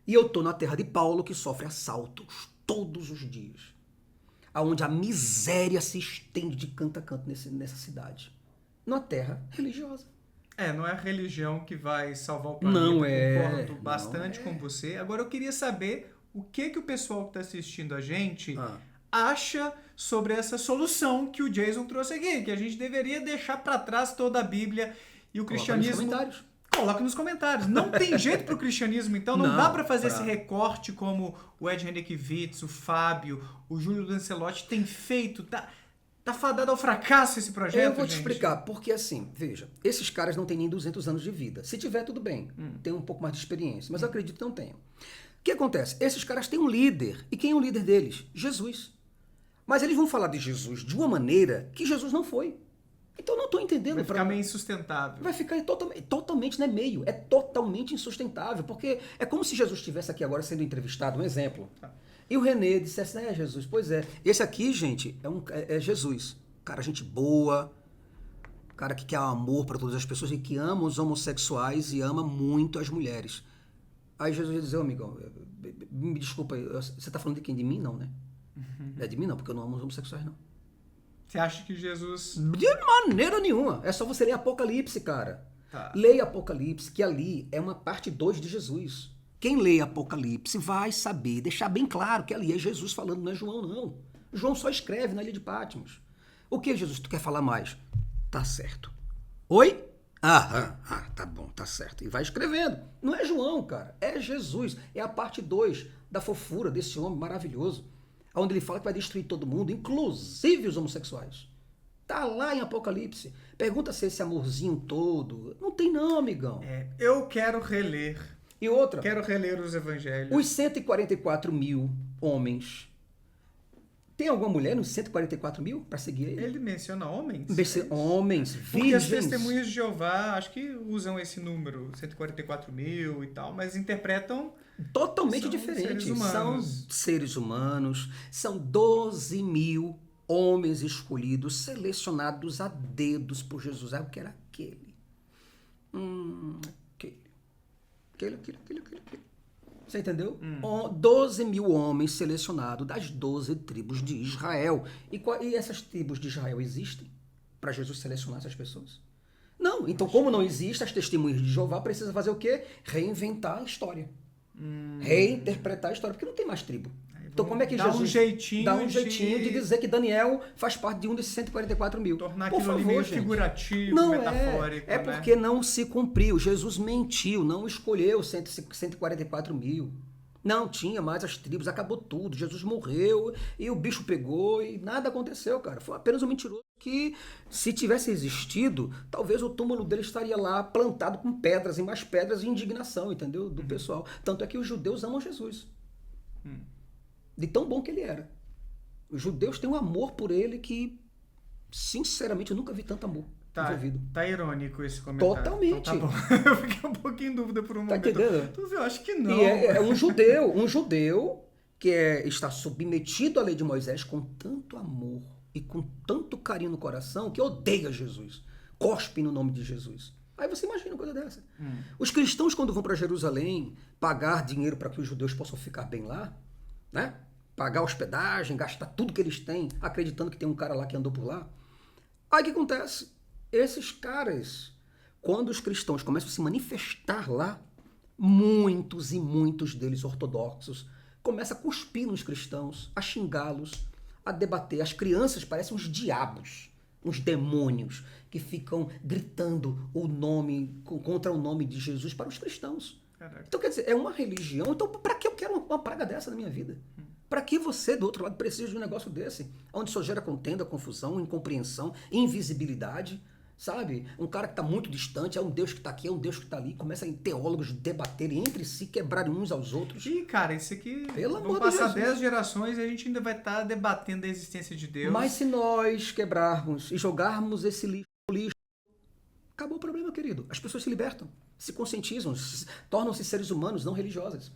E eu estou na terra de Paulo que sofre assaltos todos os dias. Onde a miséria se estende de canto a canto nessa cidade. Numa terra religiosa. Não é a religião que vai salvar o planeta. Não Concordo bastante com você. Agora eu queria saber o que o pessoal que está assistindo a gente acha sobre essa solução que o Jason trouxe aqui, que a gente deveria deixar para trás toda a Bíblia e o cristianismo... Coloca nos comentários. Não tem jeito pro cristianismo, então não dá para fazer esse recorte como o Ed Renekiewicz, o Fábio, o Júlio Lancelotti tem feito. Tá fadado ao fracasso esse projeto, Eu vou te explicar, porque assim, veja, esses caras não têm nem 200 anos de vida. Se tiver, tudo bem, tem um pouco mais de experiência, mas eu acredito que não tenham. O que acontece? Esses caras têm um líder, e quem é o líder deles? Jesus. Mas eles vão falar de Jesus de uma maneira que Jesus não foi. Então eu não estou entendendo. Vai ficar meio insustentável. Vai ficar totalmente, não é meio, é totalmente insustentável, porque é como se Jesus estivesse aqui agora sendo entrevistado, um exemplo. E o René dissesse, Jesus, pois é. Esse aqui, gente, é Jesus. Cara, gente boa, cara que quer amor para todas as pessoas e que ama os homossexuais e ama muito as mulheres. Aí Jesus ia dizer, amigão, me desculpa, você está falando de quem? De mim? Não, né? É de mim não, porque eu não amo os homossexuais, não. Você acha que Jesus... De maneira nenhuma. É só você ler Apocalipse, cara. Leia Apocalipse, que ali é uma parte 2 de Jesus. Quem lê Apocalipse vai saber, deixar bem claro que ali é Jesus falando, não é João, não. João só escreve na Ilha de Patmos. O que, Jesus, tu quer falar mais? Tá certo. Oi? Tá bom, tá certo. E vai escrevendo. Não é João, cara. É Jesus. É a parte 2 da fofura desse homem maravilhoso. Onde ele fala que vai destruir todo mundo, inclusive os homossexuais. Tá lá em Apocalipse. Pergunta se esse amorzinho todo... Não tem não, amigão. Eu quero reler. E outra... Quero reler os evangelhos. Os 144 mil homens... Tem alguma mulher nos 144 mil para seguir ele? Ele menciona homens? Homens, virgens. Porque as testemunhas de Jeová, acho que usam esse número, 144 mil e tal, mas interpretam... Totalmente diferente. São seres humanos, são 12 mil homens escolhidos, selecionados a dedos por Jesus. Eu quero aquele. Aquele. Você entendeu? 12 mil homens selecionados das 12 tribos de Israel. E essas tribos de Israel existem para Jesus selecionar essas pessoas? Não, Não, então como não existe, as testemunhas de Jeová precisam fazer o quê? Reinventar a história. Reinterpretar a história, porque não tem mais tribo. Então como é que Jesus dá um jeitinho de dizer que Daniel faz parte de um desses 144 mil? Tornar aquilo ali meio figurativo, não metafórico. É porque não se cumpriu. Jesus mentiu, não escolheu 144 mil. Não tinha mais as tribos, acabou tudo. Jesus morreu e o bicho pegou e nada aconteceu, cara. Foi apenas um mentiroso que, se tivesse existido, talvez o túmulo dele estaria lá plantado com pedras e mais pedras e indignação, entendeu? Do pessoal. Tanto é que os judeus amam Jesus. De tão bom que ele era. Os judeus têm um amor por ele que, sinceramente, eu nunca vi tanto amor envolvido. Tá irônico esse comentário. Totalmente. Então, tá bom. Eu fiquei um pouquinho em dúvida por um momento. Tá entendendo? Eu acho que não. E é um judeu que está submetido à lei de Moisés com tanto amor e com tanto carinho no coração que odeia Jesus. Cospe no nome de Jesus. Aí você imagina uma coisa dessa. Os cristãos, quando vão para Jerusalém pagar dinheiro para que os judeus possam ficar bem lá, né? Pagar hospedagem, gastar tudo que eles têm, acreditando que tem um cara lá que andou por lá. Aí o que acontece? Esses caras, quando os cristãos começam a se manifestar lá, muitos e muitos deles ortodoxos começam a cuspir nos cristãos, a xingá-los, a debater. As crianças parecem uns diabos, uns demônios que ficam gritando o nome contra o nome de Jesus para os cristãos. Caraca. Então, quer dizer, é uma religião. Então, para que eu quero uma praga dessa na minha vida? Para que você, do outro lado, precisa de um negócio desse? Onde só gera contenda, confusão, incompreensão, invisibilidade, sabe? Um cara que está muito distante, é um Deus que está aqui, é um Deus que está ali. Começa em teólogos debaterem entre si, quebrarem uns aos outros. E, cara, isso aqui... Pelo amor de Deus. Vão passar 10 Jesus. gerações e a gente ainda vai estar debatendo a existência de Deus. Mas se nós quebrarmos e jogarmos esse lixo, acabou o problema, querido. As pessoas se libertam, se conscientizam, tornam-se seres humanos, não religiosas.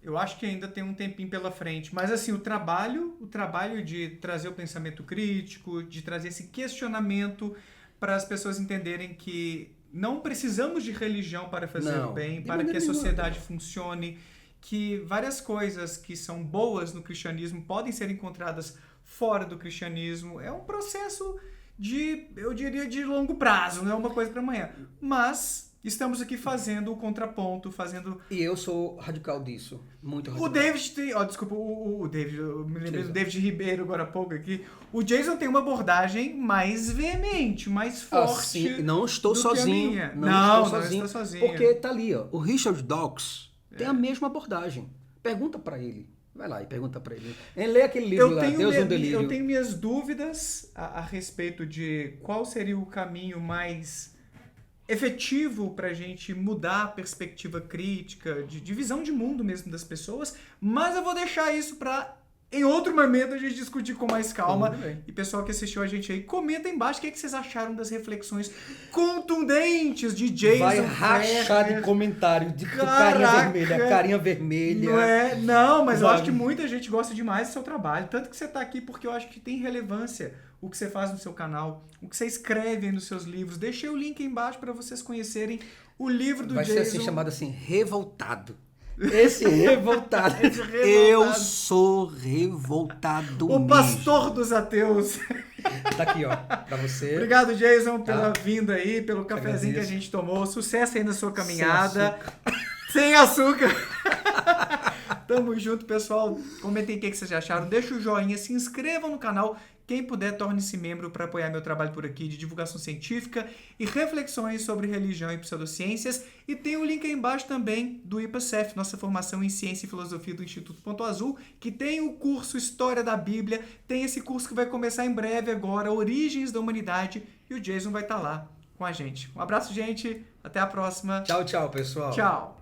Eu acho que ainda tem um tempinho pela frente. Mas, assim, o trabalho de trazer o pensamento crítico, de trazer esse questionamento para as pessoas entenderem que não precisamos de religião para fazer o bem, para que a sociedade funcione, que várias coisas que são boas no cristianismo podem ser encontradas fora do cristianismo. É um processo eu diria, de longo prazo, não é uma coisa para amanhã. Mas... estamos aqui fazendo o contraponto, E eu sou radical disso, muito radical. O David tem... desculpa, o David, eu me lembrei do David Ribeiro agora há pouco aqui. O Jason tem uma abordagem mais veemente, mais forte. Não estou sozinho. Não está sozinho. Porque tá ali, ó, o Richard Dawkins tem a mesma abordagem. Pergunta para ele. Vai lá e pergunta para ele. Lê aquele livro lá, Deus é um Delírio. Eu tenho minhas dúvidas a respeito de qual seria o caminho mais efetivo para a gente mudar a perspectiva crítica, de visão de mundo mesmo das pessoas, mas eu vou deixar isso para em outro momento a gente discutir com mais calma. E pessoal que assistiu a gente aí, comenta aí embaixo o que vocês acharam das reflexões contundentes de Jason. Vai rachar de comentário, de carinha vermelha. Não, mas eu acho que muita gente gosta demais do seu trabalho, tanto que você tá aqui porque eu acho que tem relevância o que você faz no seu canal, o que você escreve aí nos seus livros. Deixei o link aí embaixo para vocês conhecerem o livro do Jason. Vai ser assim, chamado assim, Revoltado. Esse revoltado. Eu sou revoltado mesmo. O pastor dos ateus. Tá aqui, ó, pra você. Obrigado, Jason, pela vinda aí, pelo cafezinho que a gente tomou. Sucesso aí na sua caminhada. Sem açúcar. Tamo junto, pessoal. Comentem o que vocês acharam. Deixa o joinha, se inscrevam no canal. Quem puder, torne-se membro para apoiar meu trabalho por aqui de divulgação científica e reflexões sobre religião e pseudociências. E tem o link aí embaixo também do IPACEF, nossa formação em Ciência e Filosofia do Instituto Ponto Azul, que tem o curso História da Bíblia, tem esse curso que vai começar em breve agora, Origens da Humanidade, e o Jason vai estar lá com a gente. Um abraço, gente. Até a próxima. Tchau, tchau, pessoal. Tchau.